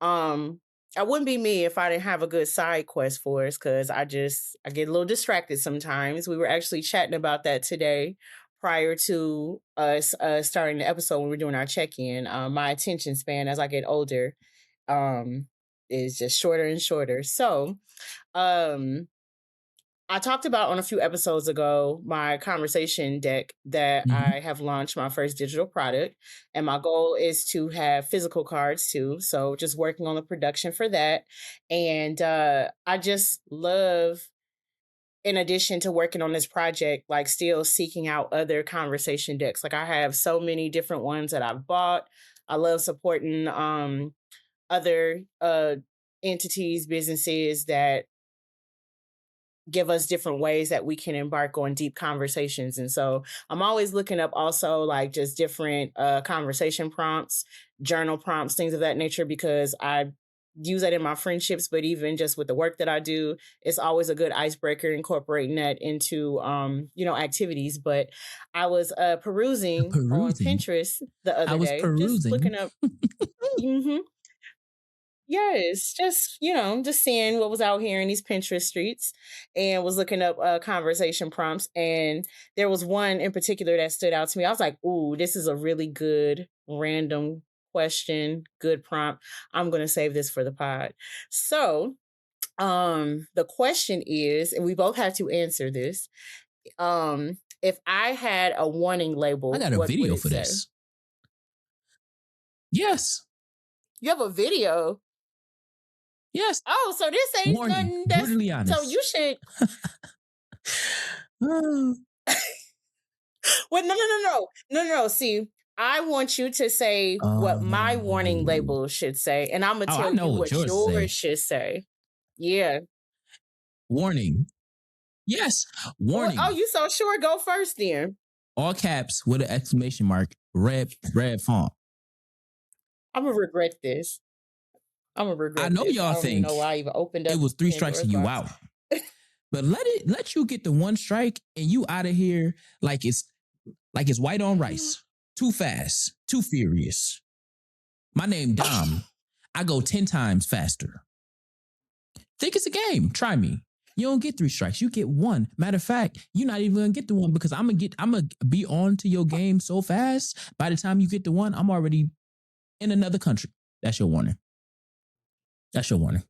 I wouldn't be me if I didn't have a good side quest for us, because I get a little distracted sometimes. We were actually chatting about that today prior to us starting the episode when we were doing our check-in. My attention span as I get older is just shorter and shorter. So I talked about on a few episodes ago my conversation deck that I have launched my first digital product, and my goal is to have physical cards too. So just working on the production for that. And I just love, in addition to working on this project, like still seeking out other conversation decks. Like I have so many different ones that I've bought. I love supporting other entities, businesses that give us different ways that we can embark on deep conversations. And so I'm always looking up also like just different conversation prompts, journal prompts, things of that nature, because I use that in my friendships, but even just with the work that I do, it's always a good icebreaker incorporating that into, activities. But I was perusing on Pinterest the other day, just looking up. Yes, just seeing what was out here in these Pinterest streets, and was looking up conversation prompts. And there was one in particular that stood out to me. I was like, ooh, this is a really good random question, good prompt. I'm going to save this for the pod. So the question is, and we both have to answer this. If I had a warning label, I got a video for this. Yes. You have a video? Yes. Oh, so this ain't Warning. nothing that's Brutally honest. so you should Uh, wait, no. See, I want you to say what my warning label should say, and I'm gonna I tell know you what what yours say. yours should say. Yeah. Warning. Yes. Warning. Oh, you so sure? Go first then. All caps with an exclamation mark. Red font. I'm gonna regret this. I know this. y'all I don't even think know why I even opened up. it was 3 Pandora's strikes and you box. out. But let you get the 1 strike and you out of here like it's white on rice. Too fast. Too furious. My name Dom. I go 10 times faster. Think it's a game. Try me. You don't get 3 strikes. You get 1. Matter of fact, you're not even gonna get the 1 because I'm gonna be on to your game so fast. By the time you get the 1, I'm already in another country. That's your warning. That's your warning.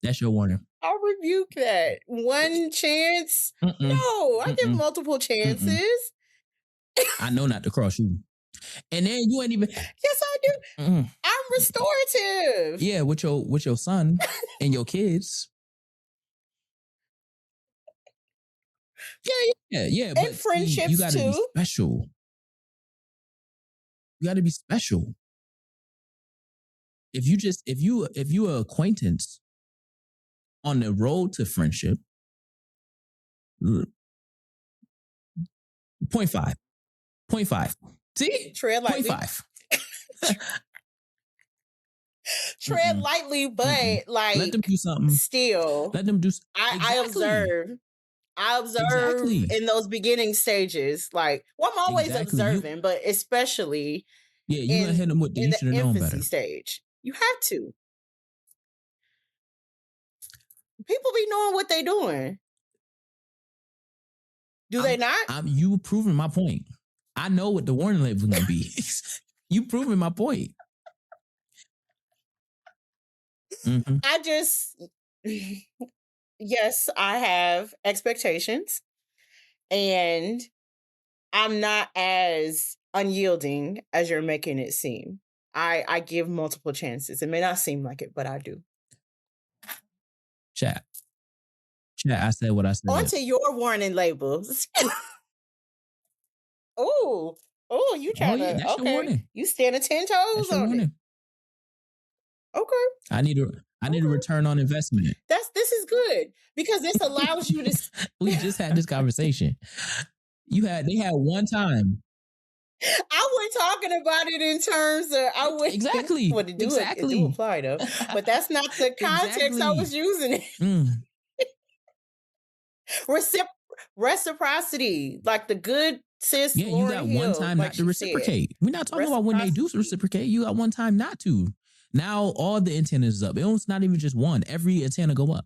That's your warning. I'll rebuke that. 1 chance? No, I give multiple chances. I know not to cross you. And then you ain't even. Yes, I do. I'm restorative. Yeah, with your son and your kids. Yeah. And friendships you gotta too. be special. You gotta be special. If you are acquaintance on the road to friendship, 0.5. See? Tread lightly. 0.5. Tread lightly, but like let them do something. Still, let them do. I observe. In those beginning stages. Like, well, I'm always observing, but especially you gonna hit them with you should have known better stage. You have to. People be knowing what they doing. Do they not? You proving my point. I know what the warning label is gonna be. You proving my point. I just, yes, I have expectations, and I'm not as unyielding as you're making it seem. I give multiple chances. It may not seem like it, but I do. Chat, I said what I said. On to your warning labels. Oh, you trying to, okay. You standing 10 toes on it. Okay. I need a return on investment. This is good because this allows you to. We just had this conversation. They had 1 time. I wasn't talking about it in terms of exactly what to do. Exactly. It do apply though, but that's not the context I was using it. Reciprocity, like the good sis. Yeah, you got 1 time not to reciprocate. We're not talking about when they do reciprocate. You got 1 time not to. Now all the antennas is up. It's not even just 1. Every antenna go up.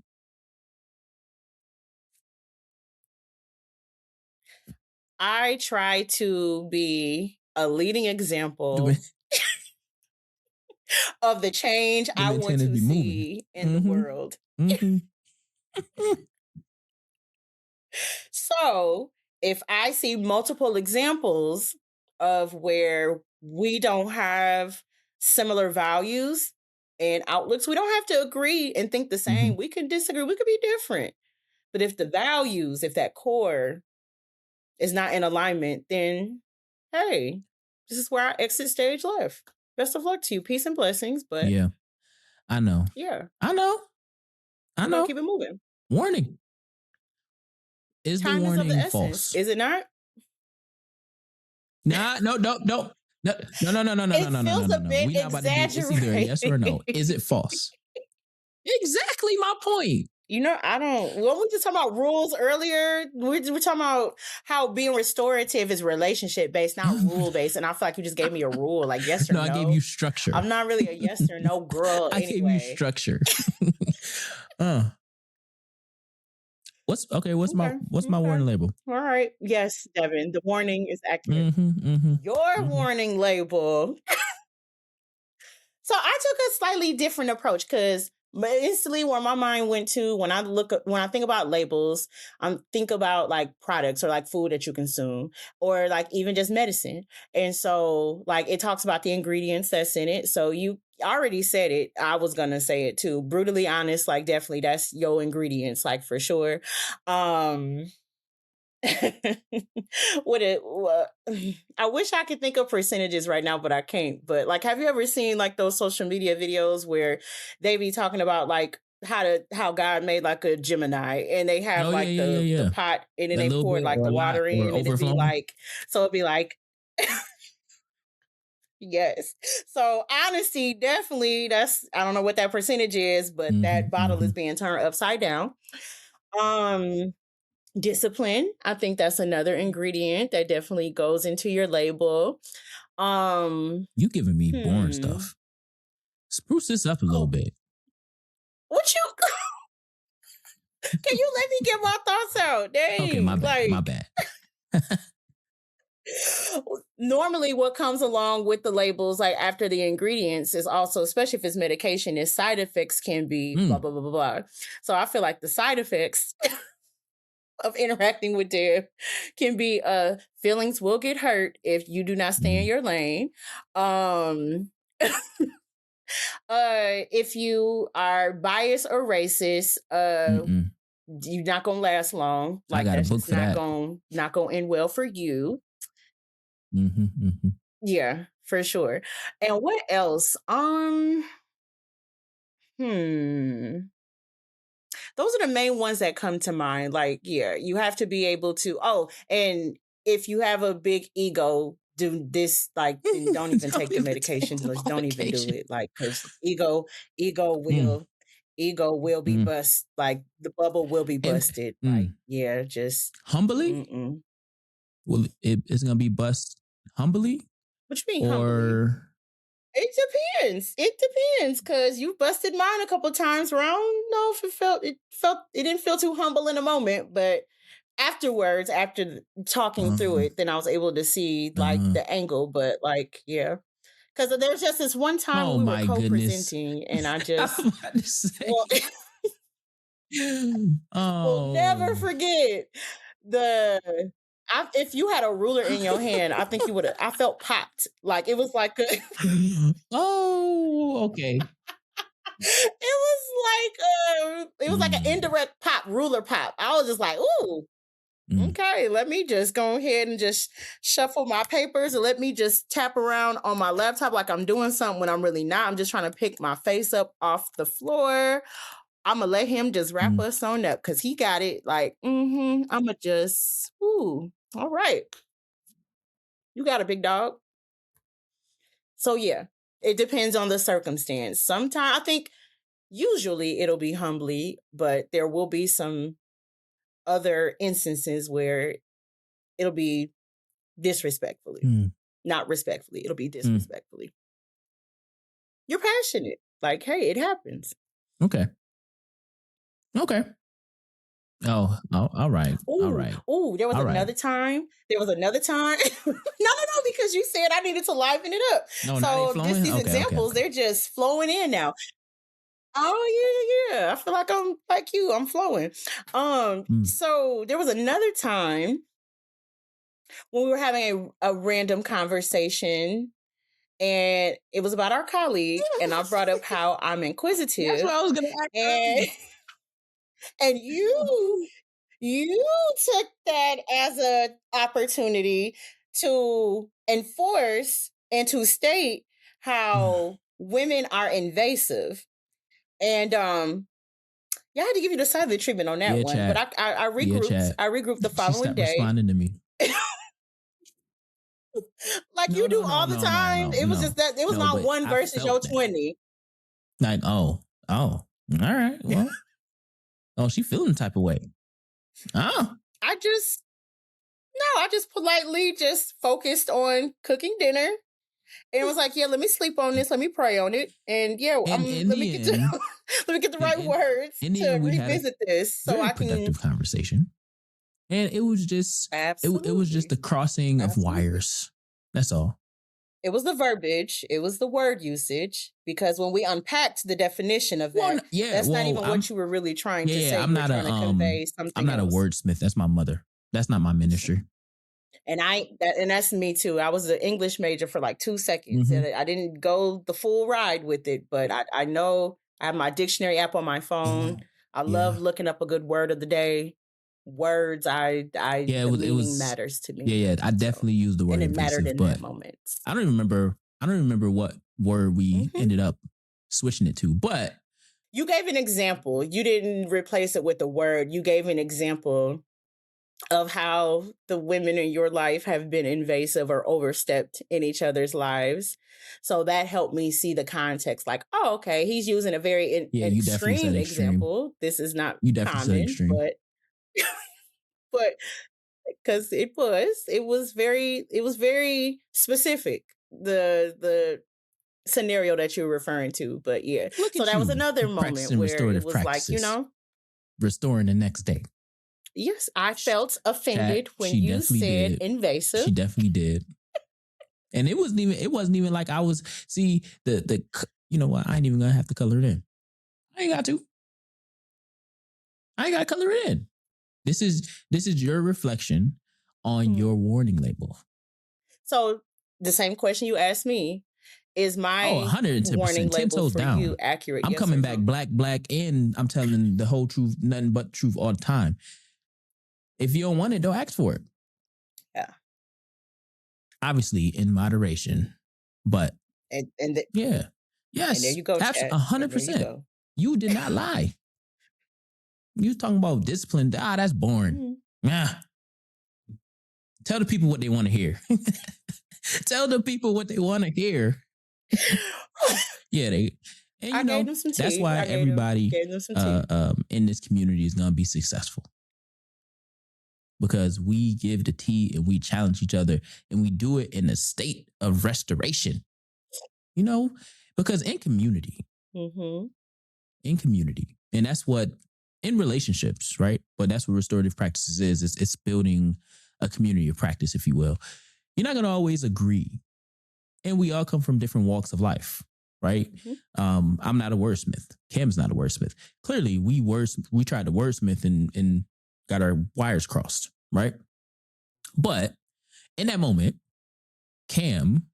I try to be a leading example of the change I want to see in the world. So if I see multiple examples of where we don't have similar values and outlooks, we don't have to agree and think the same. We can disagree. We could be different. But if the values, if that core is not in alignment, then hey, this is where I exit stage left. Best of luck to you. Peace and blessings. But yeah, I know. Yeah, I know. Keep it moving. Warning. Is the warning false? Is it not? Nah, no. No. It feels a bit exaggerated. It's either a yes or no. Is it false? Exactly my point. I don't. When we just talking about rules earlier, we're talking about how being restorative is relationship based, not rule based. And I feel like you just gave me a rule, like yes or no. No, I gave you structure. I'm not really a yes or no girl. I gave you structure. What's my warning label? All right. Yes, Devin. The warning is accurate. Your warning label. So I took a slightly different approach because instantly where my mind went to when I think about labels, I think about like products or like food that you consume or like even just medicine. And so like it talks about the ingredients that's in it. So you I already said it. I was gonna say it too. Brutally honest, like definitely that's your ingredients, like for sure. I wish I could think of percentages right now, but I can't. But like, have you ever seen like those social media videos where they be talking about like how God made like a Gemini and they have the pot and then they pour like the water in and it'd be like, so it'd be like, yes. So honesty, definitely I don't know what that percentage is, but that bottle is being turned upside down. Discipline. I think that's another ingredient that definitely goes into your label. You giving me boring stuff. Spruce this up a little bit. What you? Can you let me get my thoughts out? Dang. Okay, my bad. Normally what comes along with the labels, like after the ingredients, is also, especially if it's medication, is side effects can be blah, blah, blah, blah, blah. So I feel like the side effects of interacting with Deb can be feelings will get hurt if you do not stay in your lane. If you are biased or racist, you're not gonna last long. Like that's just not gonna end well for you. Yeah, for sure. And what else? Those are the main ones that come to mind. Like, yeah, you have to be able to, and if you have a big ego, do this, like, don't even take the medication. Don't even do it. Like, because ego will be bust. Like, the bubble will be busted. Like, yeah, just. Humbly? Well, it's going to be bust humbly? What you mean humbly? It depends, because you busted mine a couple times around. I don't know if it didn't feel too humble in a moment, but afterwards, after talking through it, then I was able to see like the angle. But like, yeah, because there's just this one time we were co-presenting, and I just will never forget if you had a ruler in your hand, I think you would have. I felt popped. Like it was like a. Oh, okay. It was like an indirect pop, ruler pop. I was just like, ooh, okay. Let me just go ahead and just shuffle my papers and let me just tap around on my laptop like I'm doing something when I'm really not. I'm just trying to pick my face up off the floor. I'm gonna let him just wrap us on up because he got it. Like, I'm gonna just, all right. You got a big dog. So yeah, it depends on the circumstance. Sometimes I think usually it'll be humbly, but there will be some other instances where it'll be disrespectfully, not respectfully. It'll be disrespectfully. You're passionate. Like, hey, it happens. Okay. Oh, all right. Ooh, all right. Oh, there was another time. No, because you said I needed to liven it up. No, so these examples, they're just flowing in now. Oh, yeah. I feel like I'm like you. I'm flowing. So there was another time when we were having a random conversation, and it was about our colleague, and I brought up how I'm inquisitive. That's what I was going to ask. And you took that as an opportunity to enforce and to state how women are invasive. And I had to give you the silent treatment on that one. Chat. But I regrouped. I regrouped the following day. Responding to me. Like you do all the time. It was just that it was not one versus your 20. Like, all right. Well. Oh, she feeling the type of way. Oh. I just politely just focused on cooking dinner. And it was like, yeah, let me sleep on this. Let me pray on it. And yeah, let me get the right words to revisit this so I can. Productive conversation. And it was just, it was just the crossing of wires. That's all. It was the verbiage. It was the word usage. Because when we unpacked the definition of that, that's not even what you were really trying to say. I'm not a wordsmith. That's my mother. That's not my ministry. And that's me too. I was an English major for like 2 seconds, and I didn't go the full ride with it, but I know I have my dictionary app on my phone. I love looking up a good word of the day. Words, the meaning matters to me. Yeah. I definitely used the word and it invasive, mattered in that moment. I don't remember what word we ended up switching it to, but you gave an example. You didn't replace it with a word. You gave an example of how the women in your life have been invasive or overstepped in each other's lives. So that helped me see the context. Like, oh, okay, he's using a very extreme example. This is not common, but because it was very specific. The scenario that you're referring to, but yeah. So that was another moment where it was like, restoring the next day. Yes, I felt offended when you said invasive. She definitely did. And it wasn't even like I was, see, the you know what, I ain't even gonna have to color it in. I ain't got to color it in. This is your reflection on your warning label. So the same question you asked me, is my 110%, warning label for down. you accurate? I'm coming back black, and I'm telling the whole truth, nothing but the truth all the time. If you don't want it, don't ask for it. Yeah. Obviously, in moderation, but yes. And there you go. 100%. You did not lie. You was talking about discipline. That's boring. Yeah. Tell the people what they want to hear. Tell the people what they want to hear. Yeah, I gave them some tea. That's why everybody in this community is gonna be successful. Because we give the tea and we challenge each other, and we do it in a state of restoration. Because in community, and that's what, in relationships, right? But that's what restorative practices is. It's building a community of practice, if you will. You're not going to always agree. And we all come from different walks of life, right? I'm not a wordsmith. Cam's not a wordsmith. Clearly, we tried to wordsmith and got our wires crossed, right? But in that moment, Cam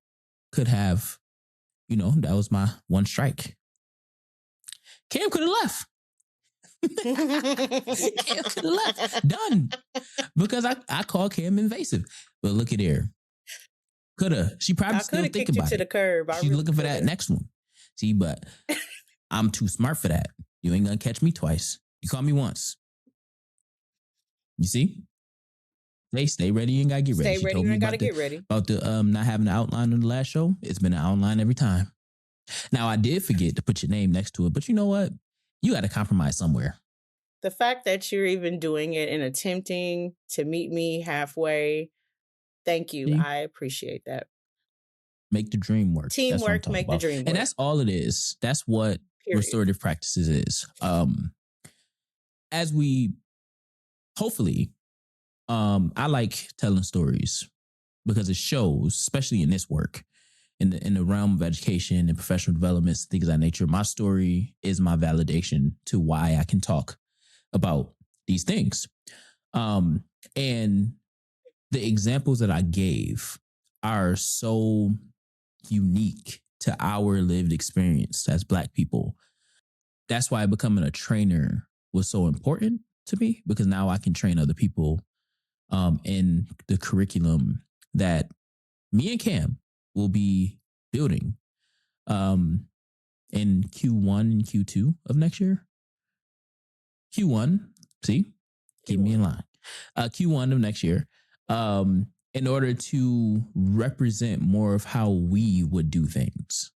could have, that was my one strike. Cam could have left. Cam could have left. Done. Because I called Cam invasive. But look at her. Coulda. She probably still thinking about it. To the curb. She's looking for that next one. See, but I'm too smart for that. You ain't gonna catch me twice. You call me once. You see? Stay ready. You ain't gotta get ready. Stay ready. You ain't gotta get ready. About the not having an outline on the last show. It's been an outline every time. Now I did forget to put your name next to it, but you know what? You got to compromise somewhere. The fact that you're even doing it and attempting to meet me halfway, thank you. I appreciate that. Make the dream work. Teamwork, make the dream work. And that's all it is. That's what restorative practices is. As we, hopefully, I like telling stories because it shows, especially in this work, in the realm of education and professional development, things of that nature. My story is my validation to why I can talk about these things. And the examples that I gave are so unique to our lived experience as Black people. That's why becoming a trainer was so important to me, because now I can train other people in the curriculum that me and Cam will be building in Q1 and Q2 of next year. Q1, see? Keep me in line. Q1 of next year, in order to represent more of how we would do things.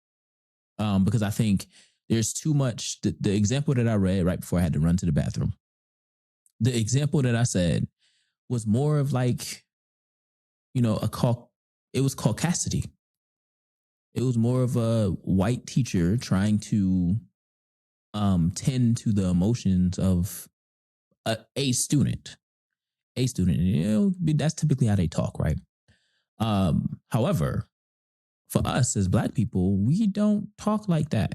Because I think there's too much, the example that I read right before I had to run to the bathroom, the example that I said was more of like, it was caucasity. It was more of a white teacher trying to tend to the emotions of a student. A student, that's typically how they talk, right? However, for us as Black people, we don't talk like that.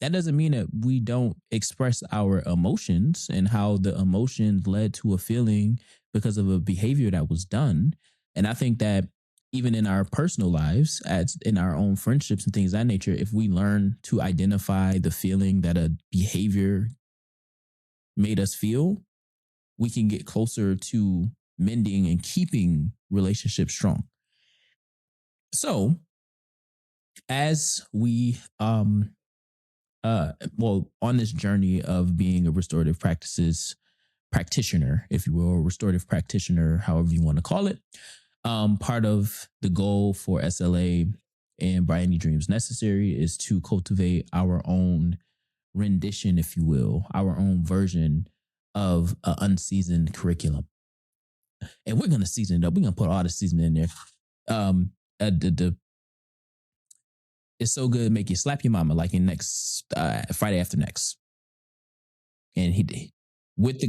That doesn't mean that we don't express our emotions and how the emotions led to a feeling because of a behavior that was done. And I think that even in our personal lives, as in our own friendships and things of that nature, if we learn to identify the feeling that a behavior made us feel, we can get closer to mending and keeping relationships strong. So as we on this journey of being a restorative practices practitioner, if you will, or restorative practitioner, however you want to call it, part of the goal for SLA and By Any Dreams Necessary is to cultivate our own rendition, if you will, our own version of an unseasoned curriculum. And we're going to season it up. We're going to put all the seasoning in there. It's so good, make you slap your mama like in next Friday after next. And he did with the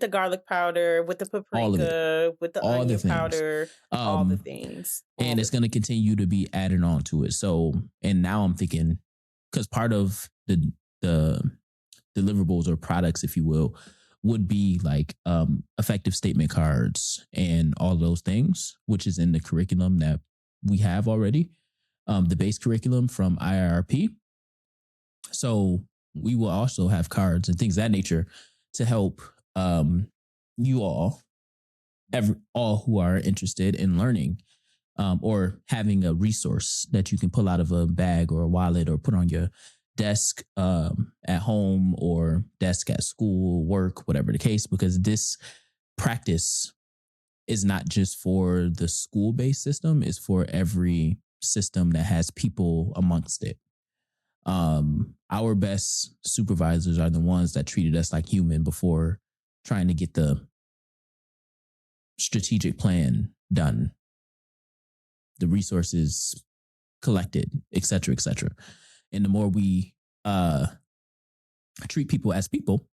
garlic powder, with the paprika, with the all onion powder, all the things. And it's going to continue to be added on to it. So, and now I'm thinking, because part of the deliverables or products, if you will, would be like affective statement cards and all those things, which is in the curriculum that we have already, the base curriculum from IRP. So we will also have cards and things of that nature to help you all who are interested in learning or having a resource that you can pull out of a bag or a wallet or put on your desk at home or desk at school, work, whatever the case, because this practice is not just for the school-based system, it's for every system that has people amongst it. Our best supervisors are the ones that treated us like human before trying to get the strategic plan done, the resources collected, et cetera, et cetera. And the more we treat people as people,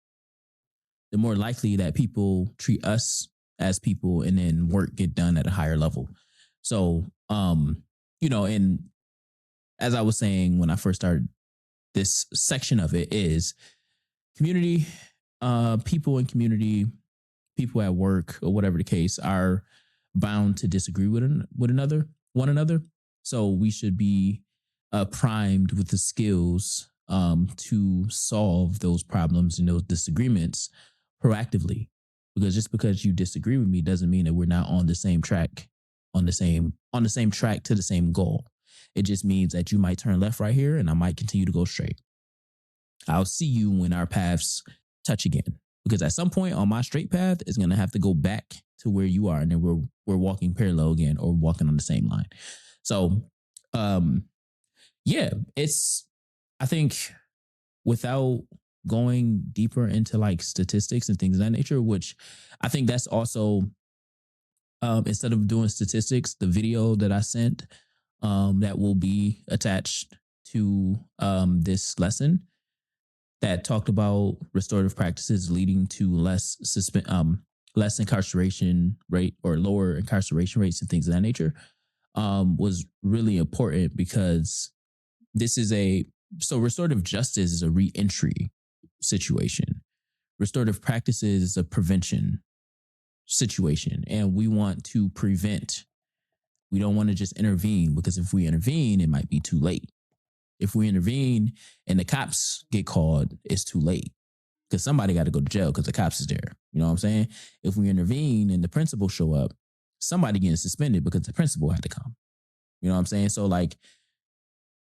the more likely that people treat us as people and then work get done at a higher level. So, and as I was saying when I first started, this section of it is community, people in community, people at work or whatever the case are bound to disagree with one another. So we should be primed with the skills to solve those problems and those disagreements proactively. Because just because you disagree with me doesn't mean that we're not on the same track, on the same track to the same goal. It just means that you might turn left right here and I might continue to go straight. I'll see you when our paths touch again. Because at some point on my straight path, it's going to have to go back to where you are. And then we're walking parallel again or walking on the same line. So, I think without going deeper into like statistics and things of that nature, which I think that's also, instead of doing statistics, the video that I sent that will be attached to this lesson that talked about restorative practices leading to less incarceration rate or lower incarceration rates and things of that nature was really important because restorative justice is a re-entry situation. Restorative practices is a prevention situation. And we want to prevent. We don't want to just intervene because if we intervene, it might be too late. If we intervene and the cops get called, it's too late because somebody got to go to jail because the cops is there. You know what I'm saying? If we intervene and the principal show up, somebody getting suspended because the principal had to come. You know what I'm saying? So like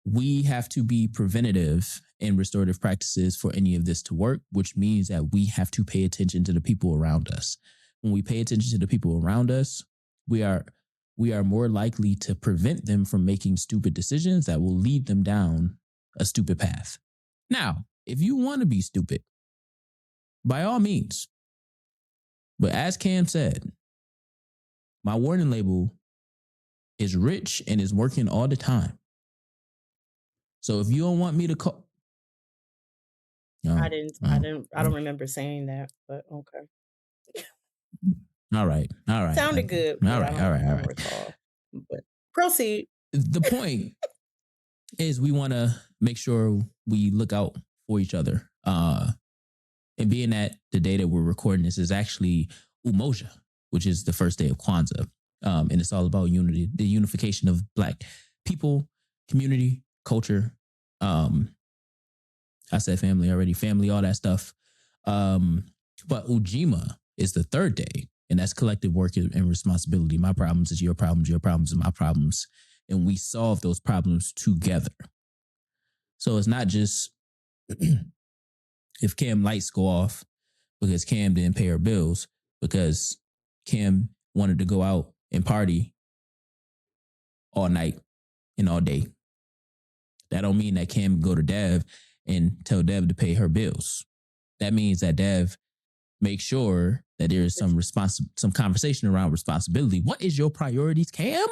we have to be preventative in restorative practices for any of this to work, which means that we have to pay attention to the people around us. When we pay attention to the people around us, we are more likely to prevent them from making stupid decisions that will lead them down a stupid path. Now, if you want to be stupid, by all means. But as Cam said, my warning label is rich and is working all the time. So if you don't want me to call, I don't remember saying that, but okay. All right. Sounded good. All right. Recall, but proceed. The point is we want to make sure we look out for each other. And being that the day that we're recording this is actually Umoja, which is the first day of Kwanzaa. And it's all about unity, the unification of Black people, community, culture. I said family already, family, all that stuff. But Ujima is the third day, and that's collective work and responsibility. My problems is your problems are my problems. And we solve those problems together. So it's not just if Cam lights go off because Cam didn't pay her bills, because Cam wanted to go out and party all night and all day. That don't mean that Cam go to Dev and tell Dev to pay her bills. That means that Dev make sure that there is some conversation around responsibility. What is your priorities, Cam?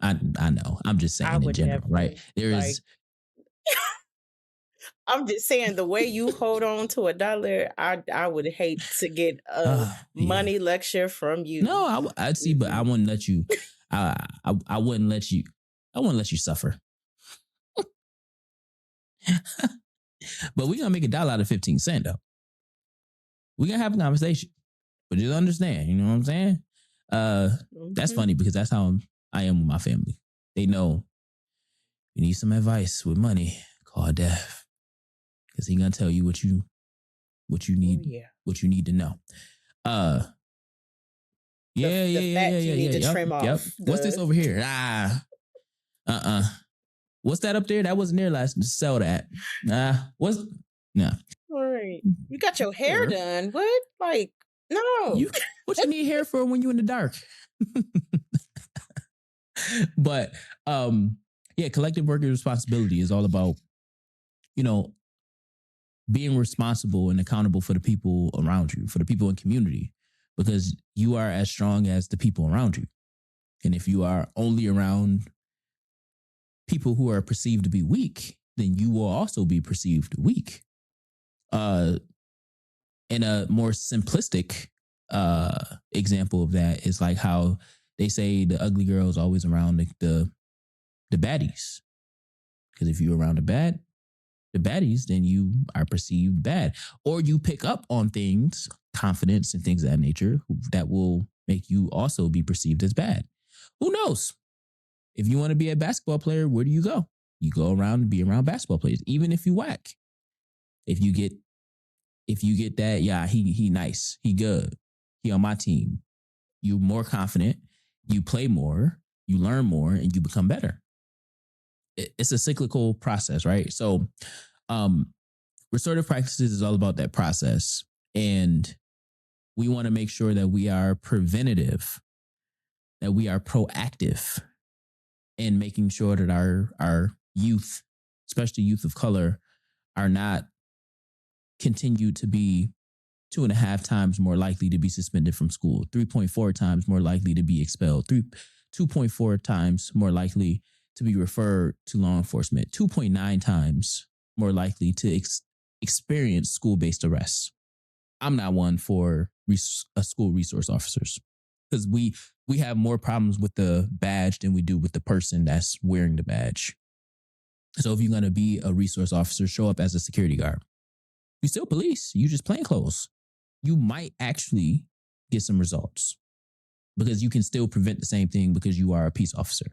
I know. I'm just saying in general, right? There is. I'm just saying the way you hold on to $1, I would hate to get a money lecture from you. No, I'd see, but I wouldn't let you. I wouldn't let you. I wouldn't let you suffer. But we're gonna make $1 out of 15 cents though. We're gonna have a conversation. But just understand, you know what I'm saying? That's funny because that's how I am with my family. They know you need some advice with money, call Dev. Because he gonna tell you what you need, what you need to know. Trim off. What's this over here? What's that up there? That wasn't there last. Sell that. What's no? All right, you got your hair done. What? Like no? What you need hair for when you in the dark? But collective work and responsibility is all about, being responsible and accountable for the people around you, for the people in community, because you are as strong as the people around you. And if you are only around people who are perceived to be weak, then you will also be perceived weak. And a more simplistic example of that is like how they say the ugly girl is always around the baddies. Because if you're around the baddies, then you are perceived bad. Or you pick up on things, confidence and things of that nature, that will make you also be perceived as bad. Who knows? If you want to be a basketball player, where do you go? You go around and be around basketball players, even if you whack. If you get that, yeah, he nice, he good, he on my team, you're more confident, you play more, you learn more, and you become better. It's a cyclical process, right? So restorative practices is all about that process. And we want to make sure that we are preventative, that we are proactive in making sure that our youth, especially youth of color, are not continued to be 2.5 times more likely to be suspended from school, 3.4 times more likely to be expelled, 2.4 times more likely to be referred to law enforcement, 2.9 times more likely to experience school-based arrests. I'm not one for school resource officers because we have more problems with the badge than we do with the person that's wearing the badge. So if you're going to be a resource officer, show up as a security guard. You still police, you just plain clothes. You might actually get some results because you can still prevent the same thing because you are a peace officer.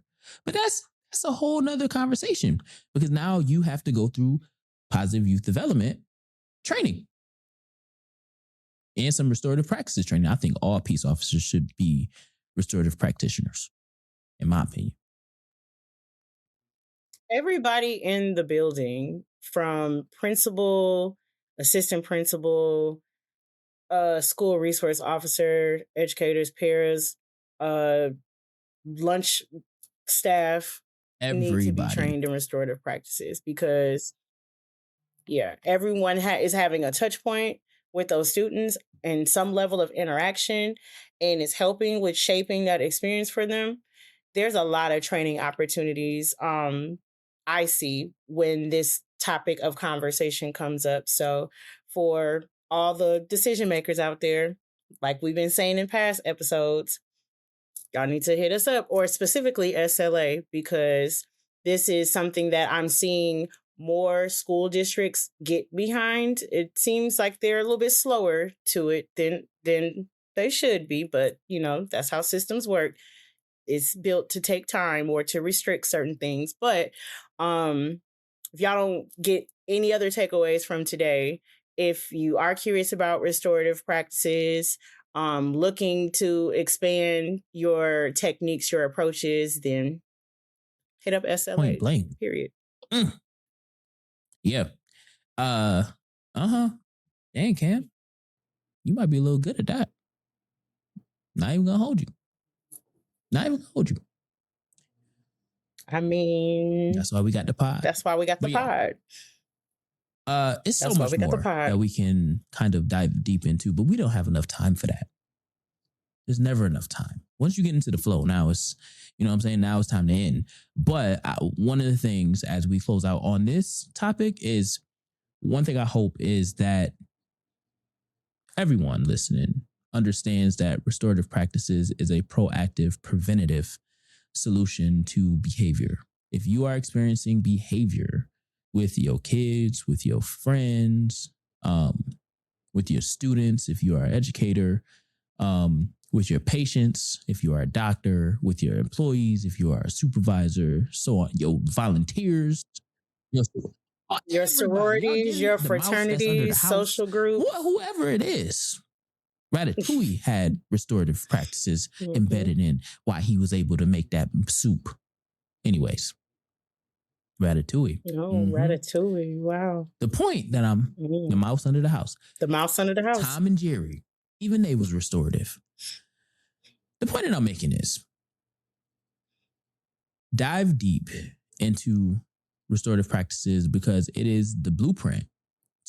But that's a whole nother conversation because now you have to go through positive youth development training and some restorative practices training. I think all peace officers should be restorative practitioners, in my opinion. Everybody in the building, from principal, assistant principal, school resource officer, educators, paras, lunch staff, need to be trained in restorative practices because, everyone is having a touch point with those students and some level of interaction, and it's helping with shaping that experience for them. There's a lot of training opportunities I see when this topic of conversation comes up. So for all the decision makers out there, like we've been saying in past episodes, y'all need to hit us up, or specifically SLA, because this is something that I'm seeing more school districts get behind. It seems like they're a little bit slower to it than They should be, but that's how systems work. It's built to take time or to restrict certain things. But if y'all don't get any other takeaways from today, if you are curious about restorative practices, looking to expand your techniques, your approaches, then hit up SLA. Point blank. Period. Yeah. Dang, Cam. You might be a little good at that. Not even gonna hold you. I mean, that's why we got the pod. That's why we got the pod. It's so much more that we can kind of dive deep into, but we don't have enough time for that. There's never enough time. Once you get into the flow, now it's, now it's time to end. But one of the things as we close out on this topic is, one thing I hope is that everyone listening understands that restorative practices is a proactive, preventative solution to behavior. If you are experiencing behavior with your kids, with your friends, with your students, if you are an educator, with your patients, if you are a doctor, with your employees, if you are a supervisor, so on, your volunteers, your sororities, your fraternities, social groups, whoever it is. Ratatouille had restorative practices embedded in why he was able to make that soup. Anyways, Ratatouille. Oh, Ratatouille. Wow. The point that the mouse under the house. The mouse under the house. Tom and Jerry, even they was restorative. The point that I'm making is, dive deep into restorative practices because it is the blueprint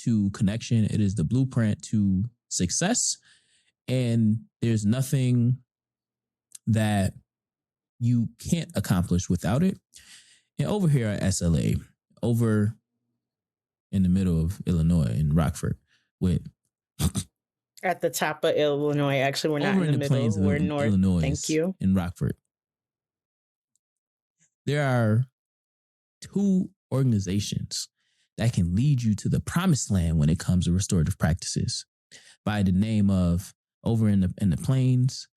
to connection. It is the blueprint to success. And there's nothing that you can't accomplish without it. And over here at SLA, over in the middle of Illinois in Rockford, at the top of Illinois. Actually, we're not in the middle. We're north. Illinois. Thank you. In Rockford, there are 2 organizations that can lead you to the promised land when it comes to restorative practices, by the name of, over in the plains,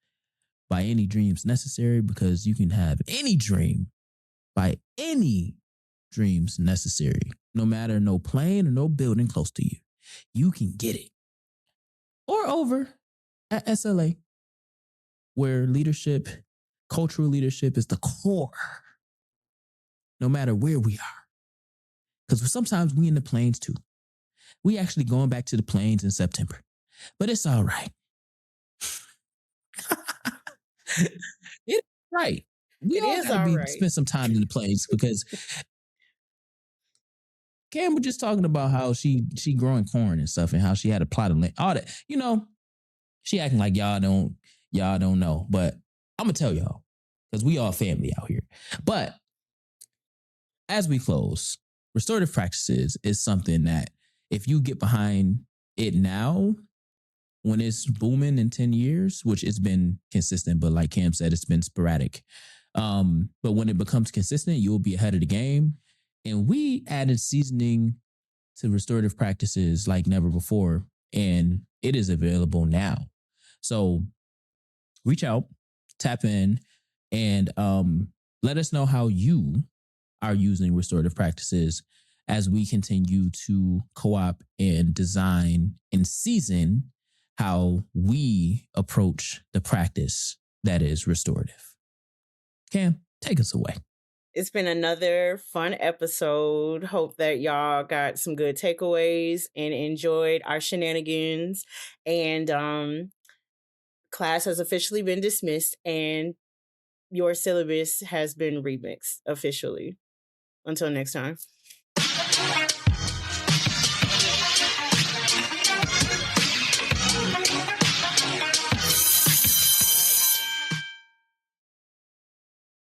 by any dreams necessary, because you can have any dream by any dreams necessary, no matter no plane or no building close to you. You can get it. Or over at SLA, where leadership, cultural leadership is the core, no matter where we are. Because sometimes we in the plains too. We actually going back to the plains in September, but it's all right. It's right. We all gotta spend some time in the plains, because Cam was just talking about how she growing corn and stuff, and how she had a plot of land, all that. She acting like y'all don't know, but I'm gonna tell y'all, because we all family out here. But as we close, restorative practices is something that if you get behind it now, when it's booming in 10 years, which it's been consistent, but like Cam said, it's been sporadic. But when it becomes consistent, you'll be ahead of the game. And we added seasoning to restorative practices like never before, and it is available now. So reach out, tap in, and let us know how you are using restorative practices as we continue to co-op and design and season how we approach the practice that is restorative. Cam, take us away. It's been another fun episode. Hope that y'all got some good takeaways and enjoyed our shenanigans. And class has officially been dismissed, and your syllabus has been remixed officially. Until next time.